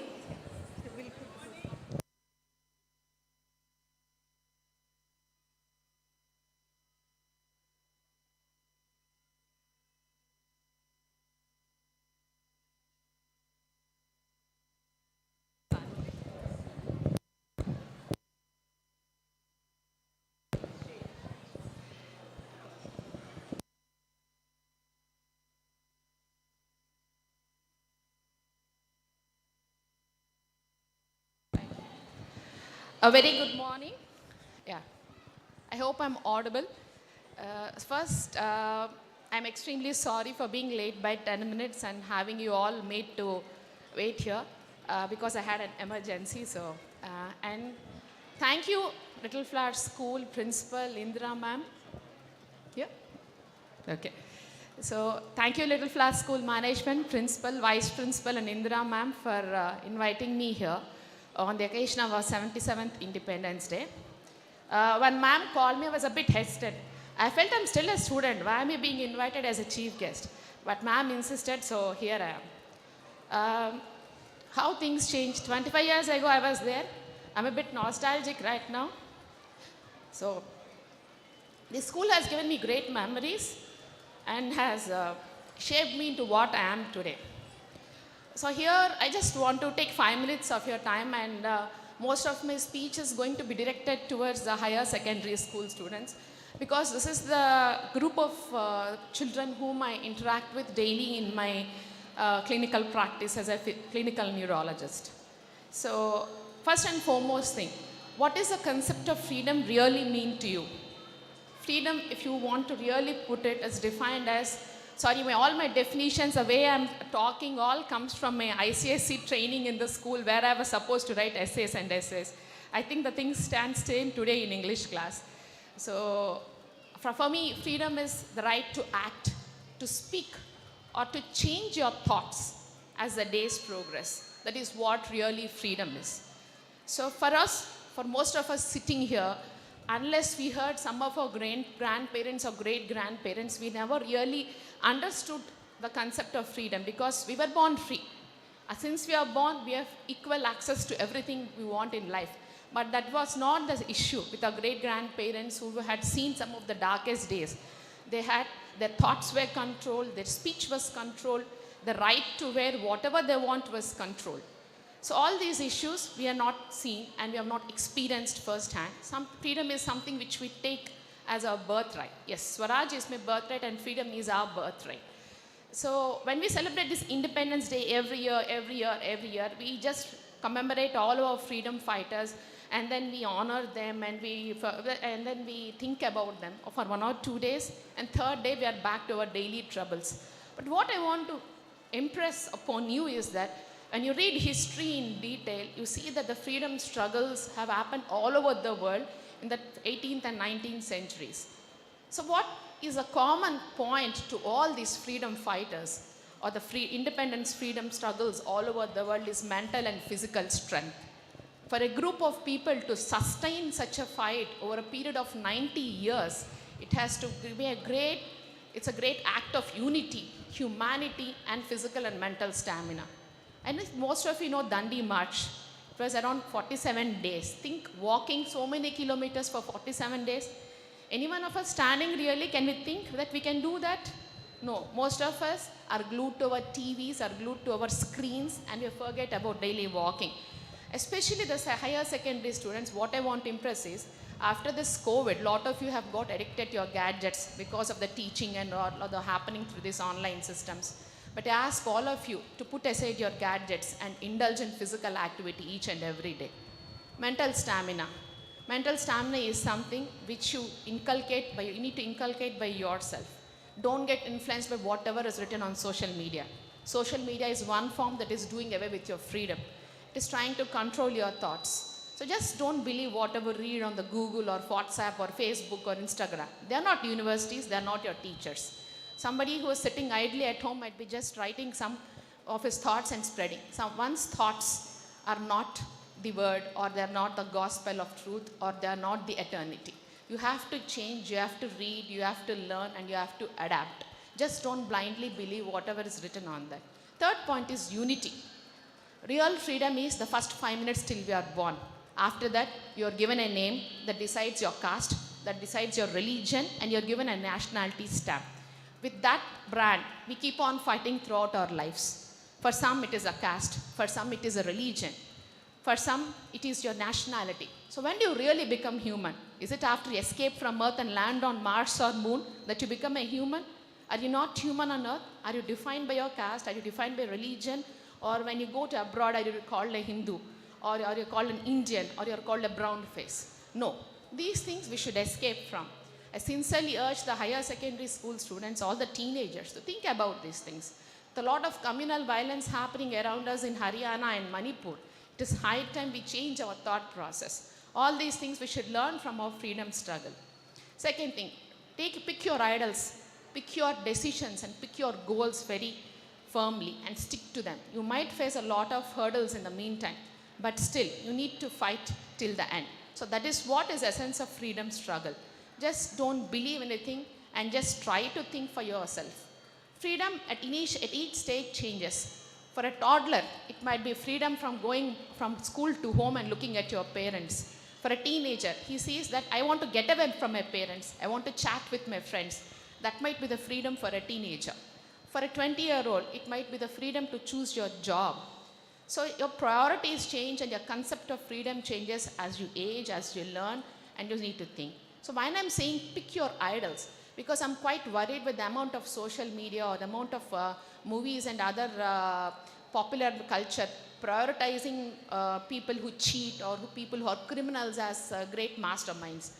A very good morning. I hope I'm audible. First, I'm extremely sorry for being late by 10 minutes and having you all made to wait here because I had an emergency. And thank you, Little Flower School Principal Indira ma'am. Yeah? Okay. So thank you, Little Flower School Management, Principal, Vice Principal, and Indira ma'am for inviting me here on the occasion of our 77th Independence Day. When ma'am called me, I was a bit hesitant. I felt I'm still a student. Why am I being invited as a chief guest? But ma'am insisted, so here I am. How things changed. 25 years ago, I was there. I'm a bit nostalgic right now. So this school has given me great memories and has shaped me into what I am today. So here, I just want to take 5 minutes of your time, and most of my speech is going to be directed towards the higher secondary school students, because this is the group of children whom I interact with daily in my clinical practice as a clinical neurologist. So first and foremost thing, what does the concept of freedom really mean to you? Freedom, if you want to really put it, is defined as, all my definitions, the way I'm talking, all comes from my ICSE training in the school where I was supposed to write essays and essays. I think the things stand same today in English class. So for me, freedom is the right to act, to speak, or to change your thoughts as the days progress. That is what really freedom is. So for us, for most of us sitting here, unless we heard some of our grandparents or great-grandparents, we never really understood the concept of freedom, because we were born free. Since we are born, we have equal access to everything we want in life. But that was not the issue with our great-grandparents who had seen some of the darkest days. Their thoughts were controlled, their speech was controlled, the right to wear whatever they want was controlled. So all these issues we are not seen and we have not experienced firsthand. Freedom is something which we take as our birthright. Yes, Swaraj is my birthright and freedom is our birthright. So when we celebrate this Independence Day every year, we just commemorate all of our freedom fighters, and then we honor them, and then we think about them for 1 or 2 days, and third day we are back to our daily troubles. But what I want to impress upon you is that when you read history in detail, you see that the freedom struggles have happened all over the world in the 18th and 19th centuries. So what is a common point to all these freedom fighters or the independence freedom struggles all over the world is mental and physical strength. For a group of people to sustain such a fight over a period of 90 years, it has to be it's a great act of unity, humanity, and physical and mental stamina. And most of you know Dandi March. It was around 47 days. Think walking so many kilometers for 47 days. Any one of us standing really, can we think that we can do that? No. Most of us are glued to our TVs, are glued to our screens, and we forget about daily walking. Especially the higher secondary students, what I want to impress is, after this COVID, a lot of you have got addicted to your gadgets because of the teaching and all the happening through these online systems. But I ask all of you to put aside your gadgets and indulge in physical activity each and every day. Mental stamina. Mental stamina is something which you need to inculcate by yourself. Don't get influenced by whatever is written on social media. Social media is one form that is doing away with your freedom. It is trying to control your thoughts. So just don't believe whatever you read on the Google or WhatsApp or Facebook or Instagram. They are not universities, they are not your teachers. Somebody who is sitting idly at home might be just writing some of his thoughts and spreading. One's thoughts are not the word, or they are not the gospel of truth, or they are not the eternity. You have to change, you have to read, you have to learn, and you have to adapt. Just don't blindly believe whatever is written on that. Third point is unity. Real freedom is the first 5 minutes till we are born. After that, you are given a name that decides your caste, that decides your religion, and you are given a nationality stamp. With that brand, we keep on fighting throughout our lives. For some, it is a caste. For some, it is a religion. For some, it is your nationality. So when do you really become human? Is it after you escape from Earth and land on Mars or Moon that you become a human? Are you not human on Earth? Are you defined by your caste? Are you defined by religion? Or when you go to abroad, are you called a Hindu? Or are you called an Indian? Or you are called a brown face? No. These things we should escape from. I sincerely urge the higher secondary school students, all the teenagers, to think about these things. With a lot of communal violence happening around us in Haryana and Manipur, it is high time we change our thought process. All these things we should learn from our freedom struggle. Second thing, pick your idols, pick your decisions and pick your goals very firmly and stick to them. You might face a lot of hurdles in the meantime, but still you need to fight till the end. So that is what is essence of freedom struggle. Just don't believe anything and just try to think for yourself. Freedom at each stage changes. For a toddler, it might be freedom from going from school to home and looking at your parents. For a teenager, he sees that I want to get away from my parents. I want to chat with my friends. That might be the freedom for a teenager. For a 20-year-old, it might be the freedom to choose your job. So your priorities change and your concept of freedom changes as you age, as you learn, and you need to think. So when I'm saying pick your idols, because I'm quite worried with the amount of social media or the amount of movies and other popular culture prioritizing people who cheat or people who are criminals as great masterminds.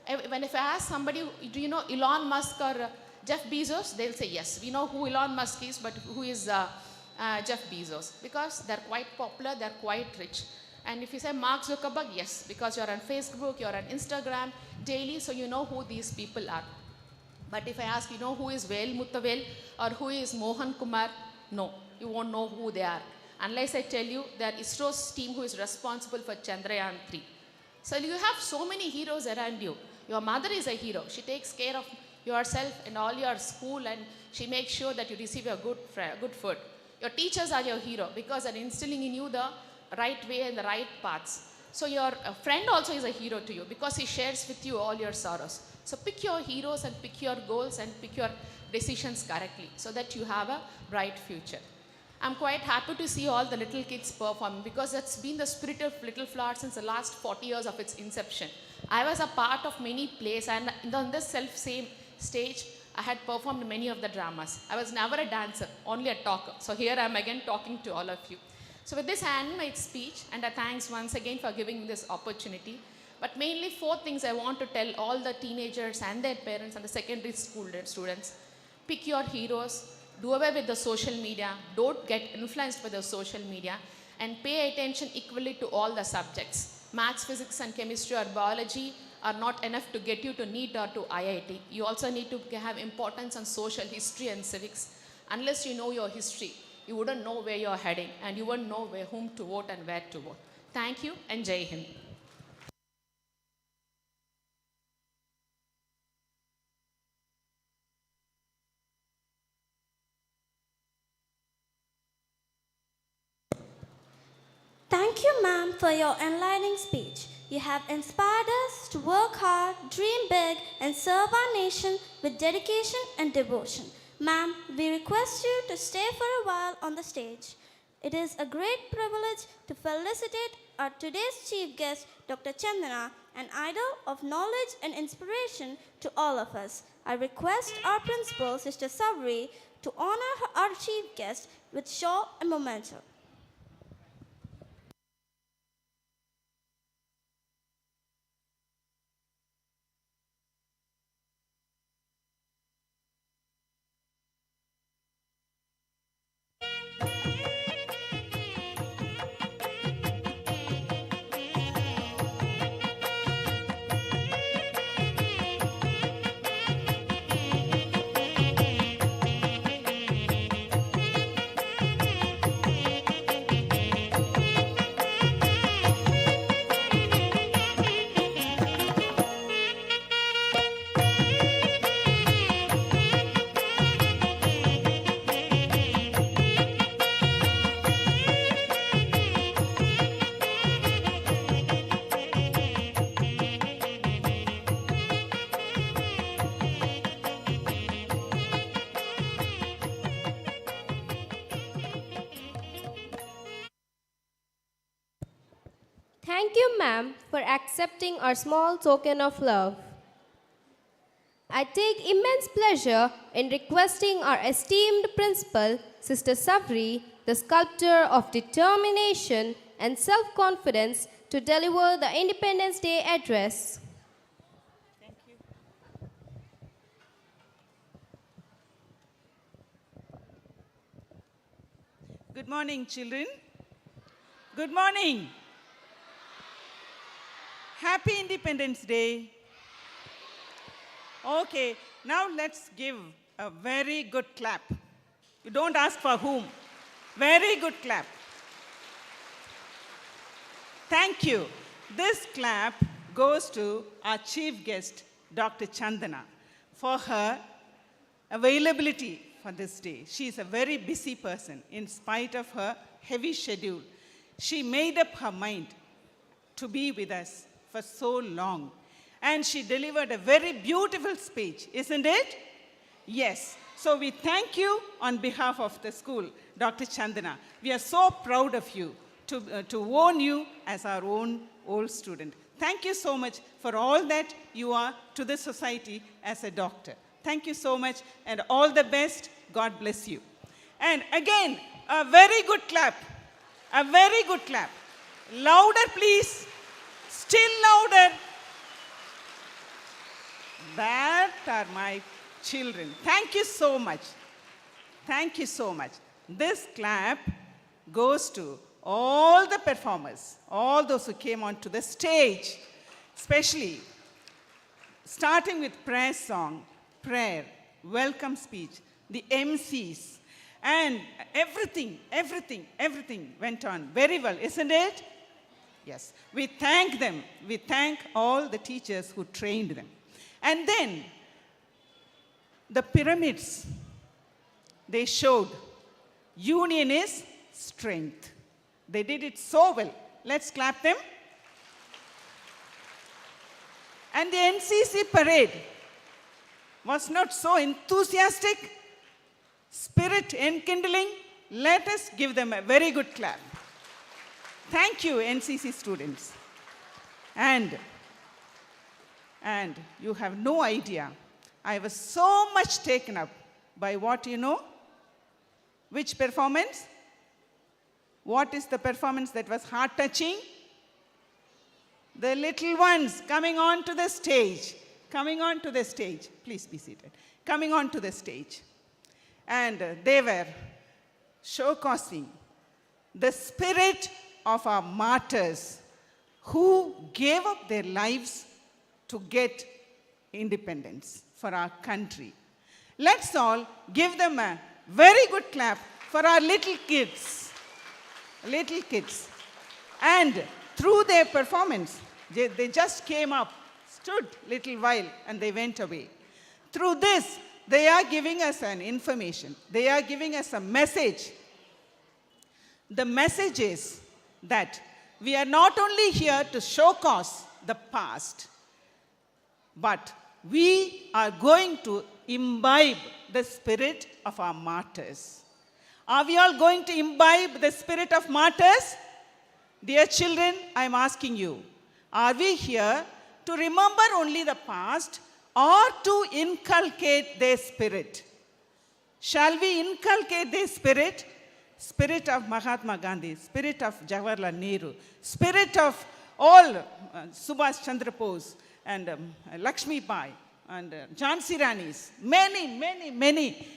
If I ask somebody, do you know Elon Musk or Jeff Bezos? They'll say yes. We know who Elon Musk is, but who is Jeff Bezos? Because they're quite popular, they're quite rich. And if you say Mark Zuckerberg, yes, because you're on Facebook, you're on Instagram daily, so you know who these people are. But if I ask, you know who is Vel Muttavel or who is Mohan Kumar? No, you won't know who they are. Unless I tell you that ISRO's team who is responsible for Chandrayaan 3. So you have so many heroes around you. Your mother is a hero. She takes care of yourself and all your school, and she makes sure that you receive a good food. Your teachers are your hero because they're instilling in you the right way and the right paths. So your friend also is a hero to you because he shares with you all your sorrows. So pick your heroes and pick your goals and pick your decisions correctly so that you have a bright future. I'm quite happy to see all the little kids performing because that's been the spirit of Little Flower since the last 40 years of its inception. I was a part of many plays, and on this same stage, I had performed many of the dramas. I was never a dancer, only a talker. So here I am again talking to all of you. So with this, I end my speech, and I thanks once again for giving me this opportunity. But mainly 4 things I want to tell all the teenagers and their parents and the secondary school students. Pick your heroes. Do away with the social media. Don't get influenced by the social media. And pay attention equally to all the subjects. Maths, physics, and chemistry or biology are not enough to get you to NEET or to IIT. You also need to have importance on social history and civics. Unless you know your history, you wouldn't know where you're heading, and you wouldn't know whom to vote and where to vote. Thank you, and Jai Hind. Thank you, ma'am, for your enlightening speech. You have inspired us to work hard, dream big, and serve our nation with dedication and devotion. Ma'am, we request you to stay for a while on the stage. It is a great privilege to felicitate our today's chief guest, Dr. Chandana, an idol of knowledge and inspiration to all of us. I request our principal, Sister Savri, to honor our chief guest with show and memento. Thank you, ma'am, for accepting our small token of love. I take immense pleasure in requesting our esteemed principal, Sister Savri, the sculptor of determination and self-confidence, to deliver the Independence Day address. Good morning, children. Good morning. Happy Independence Day. Okay, now let's give a very good clap. You don't ask for whom. Very good clap. Thank you. This clap goes to our chief guest, Dr. Chandana, for her availability for this day. She is a very busy person. In spite of her heavy schedule, she made up her mind to be with us for so long. And she delivered a very beautiful speech, isn't it? Yes. So we thank you on behalf of the school, Dr. Chandana. We are so proud of you to own you as our own old student. Thank you so much for all that you are to the society as a doctor. Thank you so much and all the best. God bless you. And again, a very good clap. A very good clap. Louder, please. Still louder. That are my children. Thank you so much. Thank you so much. This clap goes to all the performers, all those who came onto the stage, especially starting with prayer song, prayer, welcome speech, the MCs, and everything went on very well, isn't it? Yes. We thank them. We thank all the teachers who trained them. And then the pyramids, they showed union is strength. They did it so well. Let's clap them. And the NCC parade was not so enthusiastic, spirit enkindling. Let us give them a very good clap. Thank you, NCC students. And you have no idea, I was so much taken up by what you know. Which performance? What is the performance that was heart-touching? The little ones coming on to the stage. Coming on to the stage. Please be seated. Coming on to the stage. And they were showcasing the spirit of our martyrs who gave up their lives to get independence for our country. Let's all give them a very good clap for our little kids. Little kids. And through their performance, they just came up, stood a little while, and they went away. Through this, they are giving us an information. They are giving us a message. The message is that we are not only here to showcase the past, but we are going to imbibe the spirit of our martyrs. Are we all going to imbibe the spirit of martyrs? Dear children, I am asking you, are we here to remember only the past or to inculcate their spirit? Shall we inculcate their spirit? Spirit of Mahatma Gandhi, spirit of Jawaharlal Nehru, spirit of all Subhash Chandra Bose and Lakshmi Bai and Jhansi Ranis. Many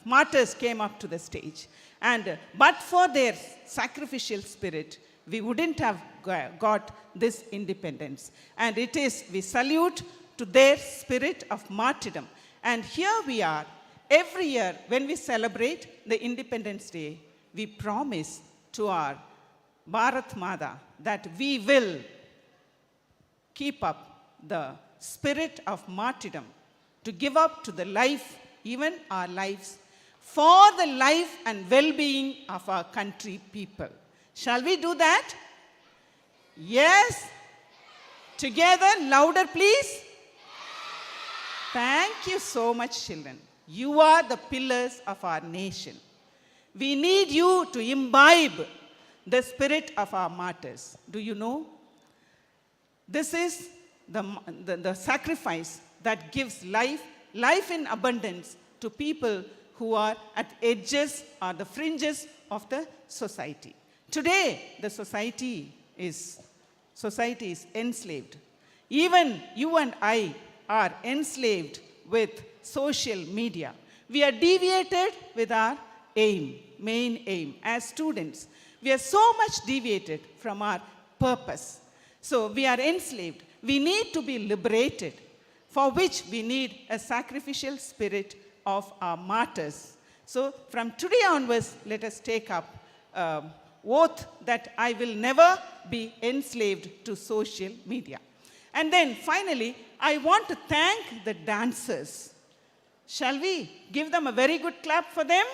martyrs came up to the stage. And but for their sacrificial spirit, we wouldn't have got this independence. And it is, we salute to their spirit of martyrdom. And here we are, every year when we celebrate the Independence Day, we promise to our Bharat Mata that we will keep up the spirit of martyrdom, to give up to the life, even our lives, for the life and well-being of our country people. Shall we do that? Yes? Together, louder please. Thank you so much, children. You are the pillars of our nation. We need you to imbibe the spirit of our martyrs. Do you know? This is the sacrifice that gives life in abundance to people who are at edges or the fringes of the society. Today, the society is enslaved. Even you and I are enslaved with social media. We are deviated with our aim, main aim. As students, we are so much deviated from our purpose. So we are enslaved. We need to be liberated, for which we need a sacrificial spirit of our martyrs. So from today onwards, let us take up oath that I will never be enslaved to social media. And then finally, I want to thank the dancers. Shall we give them a very good clap for them?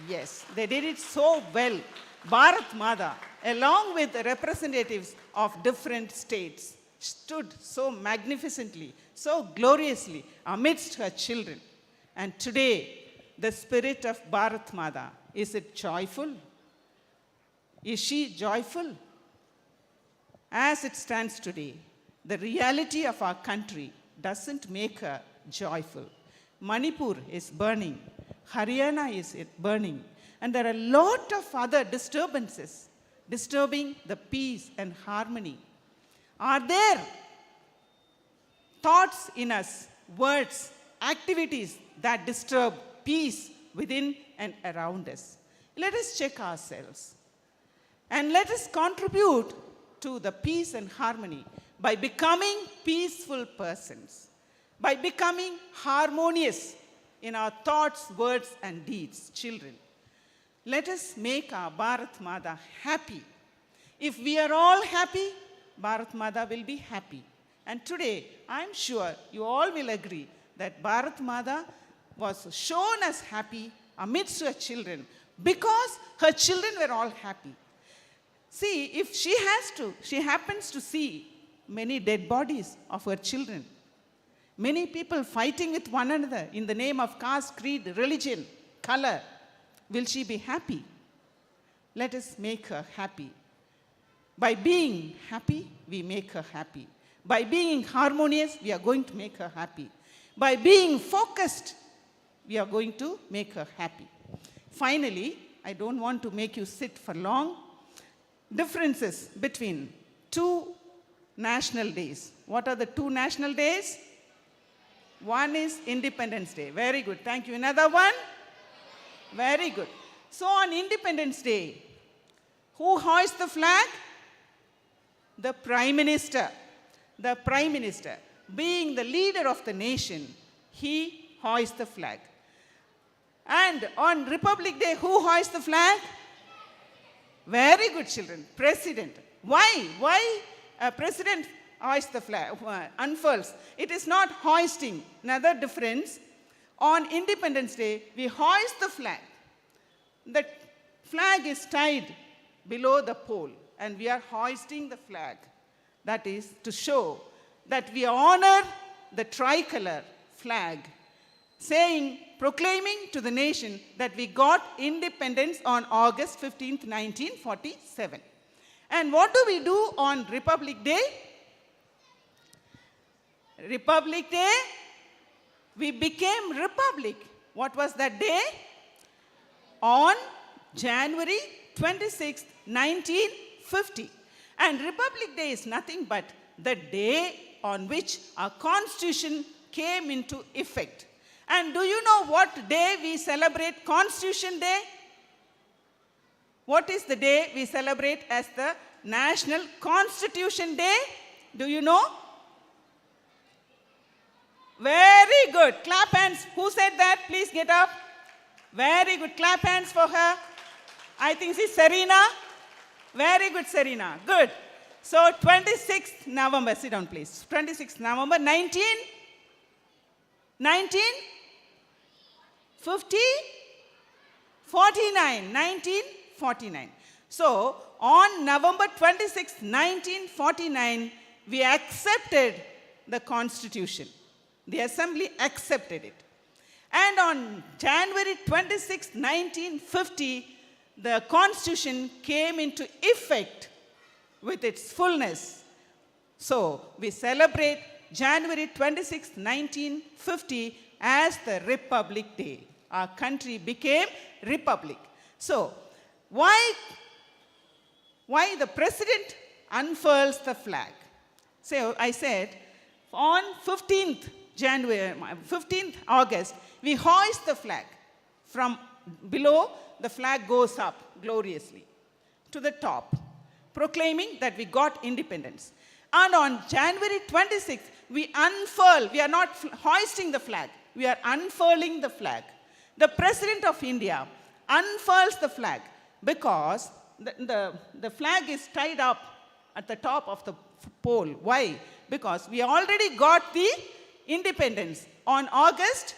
Yes, they did it so well. Bharat Mata, along with the representatives of different states, stood so magnificently, so gloriously amidst her children. And today, the spirit of Bharat Mata, is it joyful? Is she joyful? As it stands today, the reality of our country doesn't make her joyful. Manipur is burning. Haryana is burning. And there are a lot of other disturbances disturbing the peace and harmony. Are there thoughts in us, words, activities that disturb peace within and around us? Let us check ourselves. And let us contribute to the peace and harmony by becoming peaceful persons, by becoming harmonious in our thoughts, words, and deeds, children. Let us make our Bharat Mata happy. If we are all happy, Bharat Mata will be happy. And today, I'm sure you all will agree that Bharat Mata was shown as happy amidst her children because her children were all happy. See, if she happens to see many dead bodies of her children, many people fighting with one another in the name of caste, creed, religion, color, will she be happy? Let us make her happy. By being happy, we make her happy. By being harmonious, we are going to make her happy. By being focused, we are going to make her happy. Finally, I don't want to make you sit for long. Differences between two national days. What are the two national days? One is Independence Day. Very good. Thank you. Another one? Very good. So on Independence Day, who hoists the flag? The Prime Minister. The Prime Minister, being the leader of the nation, he hoists the flag. And on Republic Day, who hoists the flag? Very good, children. President. Why? Why President hoists the flag, unfurls? It is not hoisting. Another difference. On Independence Day, we hoist the flag. The flag is tied below the pole, and we are hoisting the flag. That is to show that we honor the tricolor flag, proclaiming to the nation that we got independence on August 15th, 1947. And what do we do on Republic Day? Republic Day, we became republic. What was that day? On January 26th, 1950. And Republic Day is nothing but the day on which our Constitution came into effect. And do you know what day we celebrate Constitution Day? What is the day we celebrate as the National Constitution Day? Do you know? Very good. Clap hands. Who said that? Please get up. Very good. Clap hands for her. I think she's Serena. Very good, Serena. Good. So 26th November, sit down please. 26th November 1949. So on November 26th, 1949, we accepted the Constitution. The Assembly accepted it. And on January 26th, 1950, the Constitution came into effect with its fullness. So we celebrate January 26, 1950 as the Republic Day. Our country became republic. So why the president unfurls the flag? So I said on 15th August, we hoist the flag from below, the flag goes up gloriously to the top, proclaiming that we got independence. And on January 26th, we unfurl, we are not hoisting the flag, we are unfurling the flag. The President of India unfurls the flag because the flag is tied up at the top of the pole. Why? Because we already got the independence on August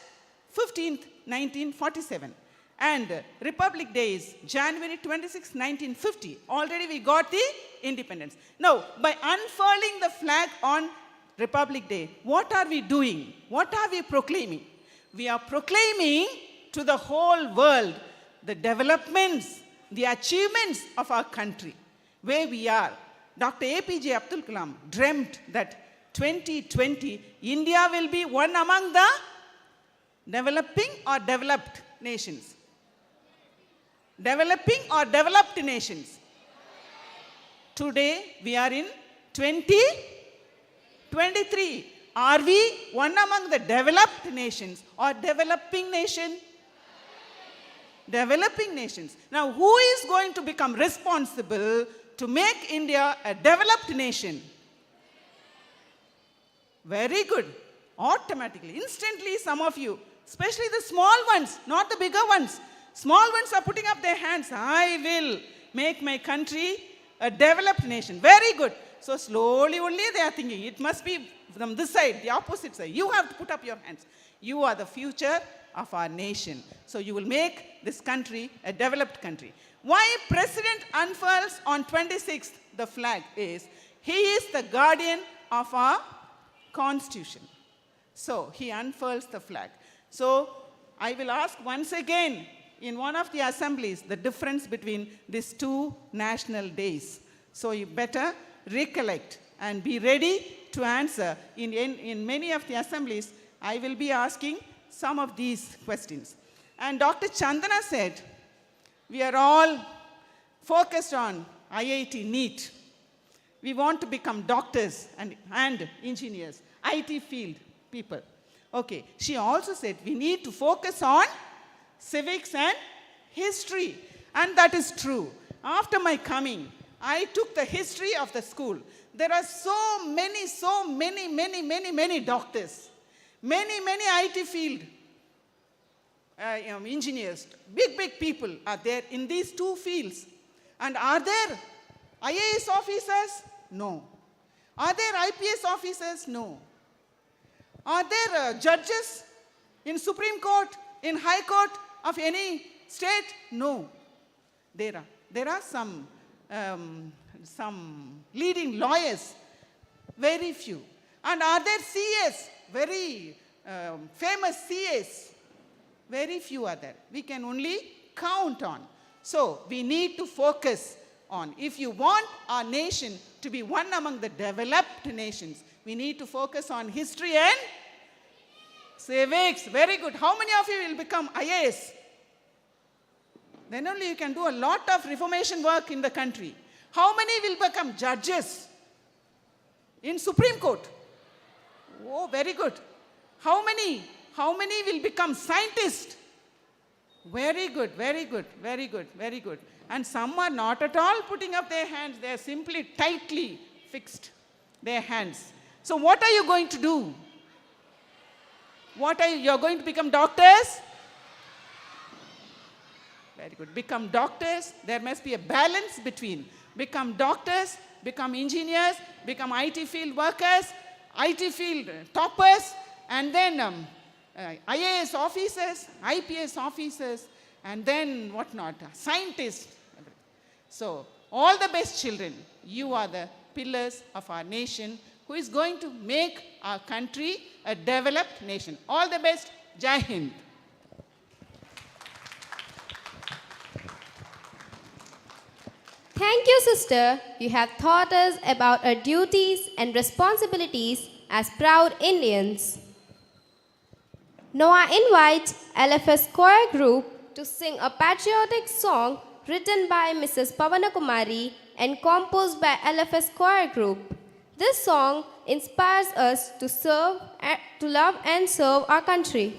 15th, 1947. And Republic Day is January 26, 1950. Already we got the independence. Now, by unfurling the flag on Republic Day, what are we doing? What are we proclaiming? We are proclaiming to the whole world the developments, the achievements of our country, where we are. Dr. APJ Abdul Kalam dreamt that 2020, India will be one among the developing or developed nations. Developing or developed nations. Today, we are in 2023. Are we one among the developed nations or developing nation? Developing nations. Now, who is going to become responsible to make India a developed nation? Very good. Automatically, instantly, some of you, especially the small ones, not the bigger ones, small ones are putting up their hands. I will make my country a developed nation. Very good. So slowly only they are thinking. It must be from this side, the opposite side. You have to put up your hands. You are the future of our nation. So you will make this country a developed country. Why President unfurls on 26th the flag is, he is the guardian of our Constitution. So he unfurls the flag. So I will ask once again in one of the assemblies the difference between these two national days. So you better recollect and be ready to answer. In many of the assemblies, I will be asking some of these questions. And Dr. Chandana said, we are all focused on IIT NEET. We want to become doctors and engineers, IT field people. Okay, she also said we need to focus on civics and history. And that is true. After my coming, I took the history of the school. There are so many doctors, many IT field engineers, big people are there in these two fields. And are there IAS officers? No. Are there IPS officers? No. Are there judges in Supreme Court, in High Court of any state? No. There are some leading lawyers, very few. And are there CAs, very famous CAs? Very few are there. We can only count on. So we need to focus on, if you want our nation to be one among the developed nations, we need to focus on history and civics. Very good. How many of you will become IAS? Then only you can do a lot of reformation work in the country. How many will become judges in Supreme Court? Oh, very good. How many will become scientists? Very good, very good, very good, very good. And some are not at all putting up their hands. They are simply tightly fixed their hands. So what are you going to do? You are going to become doctors? Very good. Become doctors. There must be a balance between become doctors, become engineers, become IT field workers, IT field toppers, and then IAS officers, IPS officers, and then whatnot, scientists. So, all the best children. You are the pillars of our nation who is going to make our country a developed nation. All the best. Jai Hind. Thank you, sister. You have taught us about our duties and responsibilities as proud Indians. Now I invite LFS choir group to sing a patriotic song written by Mrs. Pavana Kumari and composed by LFS choir group. This song inspires us to love and serve our country.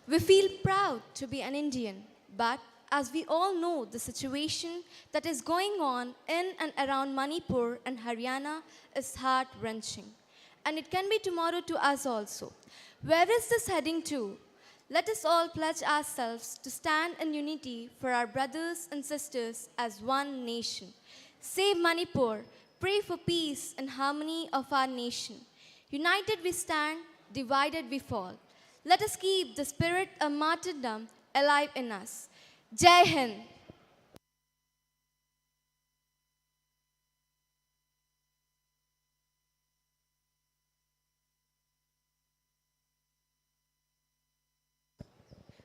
We feel proud to be an Indian, but as we all know, the situation that is going on in and around Manipur and Haryana is heart-wrenching. And it can be tomorrow to us also. Where is this heading to? Let us all pledge ourselves to stand in unity for our brothers and sisters as one nation. Save Manipur, pray for peace and harmony of our nation. United we stand, divided we fall. Let us keep the spirit of martyrdom alive in us. Jai Hind!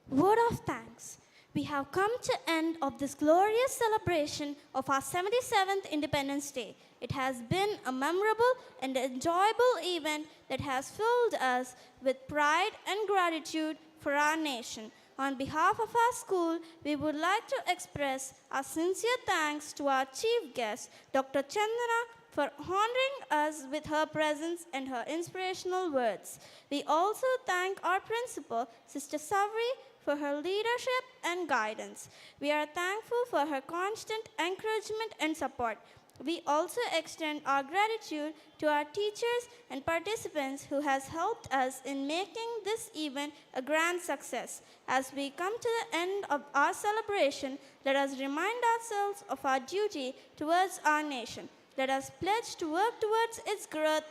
Word of thanks. We have come to end of this glorious celebration of our 77th Independence Day. It has been a memorable and enjoyable event that has filled us with pride and gratitude for our nation. On behalf of our school, we would like to express our sincere thanks to our chief guest, Dr. Chandana, for honoring us with her presence and her inspirational words. We also thank our principal, Sister Savri, for her leadership and guidance. We are thankful for her constant encouragement and support. We also extend our gratitude to our teachers and participants who has helped us in making this event a grand success. As we come to the end of our celebration, let us remind ourselves of our duty towards our nation. Let us pledge to work towards its growth,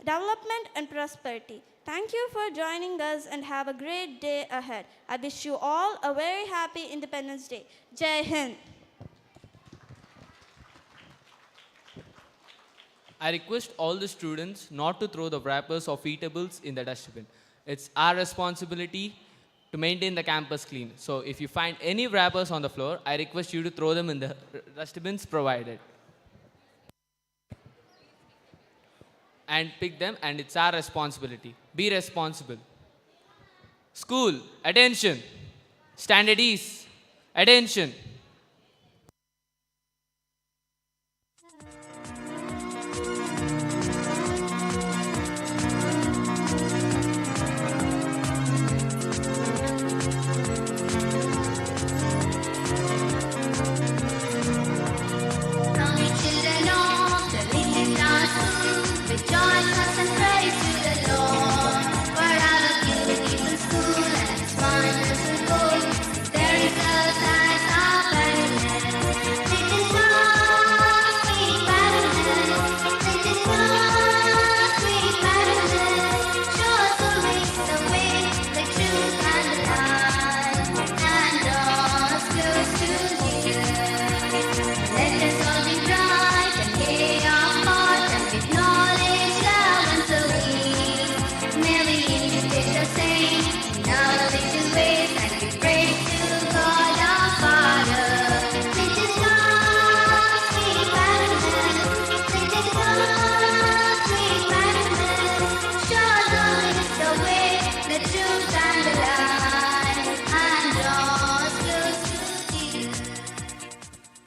development, and prosperity. Thank you for joining us and have a great day ahead. I wish you all a very happy Independence Day. Jai Hind. I request all the students not to throw the wrappers or eatables in the dustbin. It's our responsibility to maintain the campus clean. So if you find any wrappers on the floor, I request you to throw them in the dustbins provided. And pick them, and it's our responsibility. Be responsible. School, attention. Stand at ease. Attention.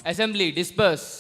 Assembly, disperse.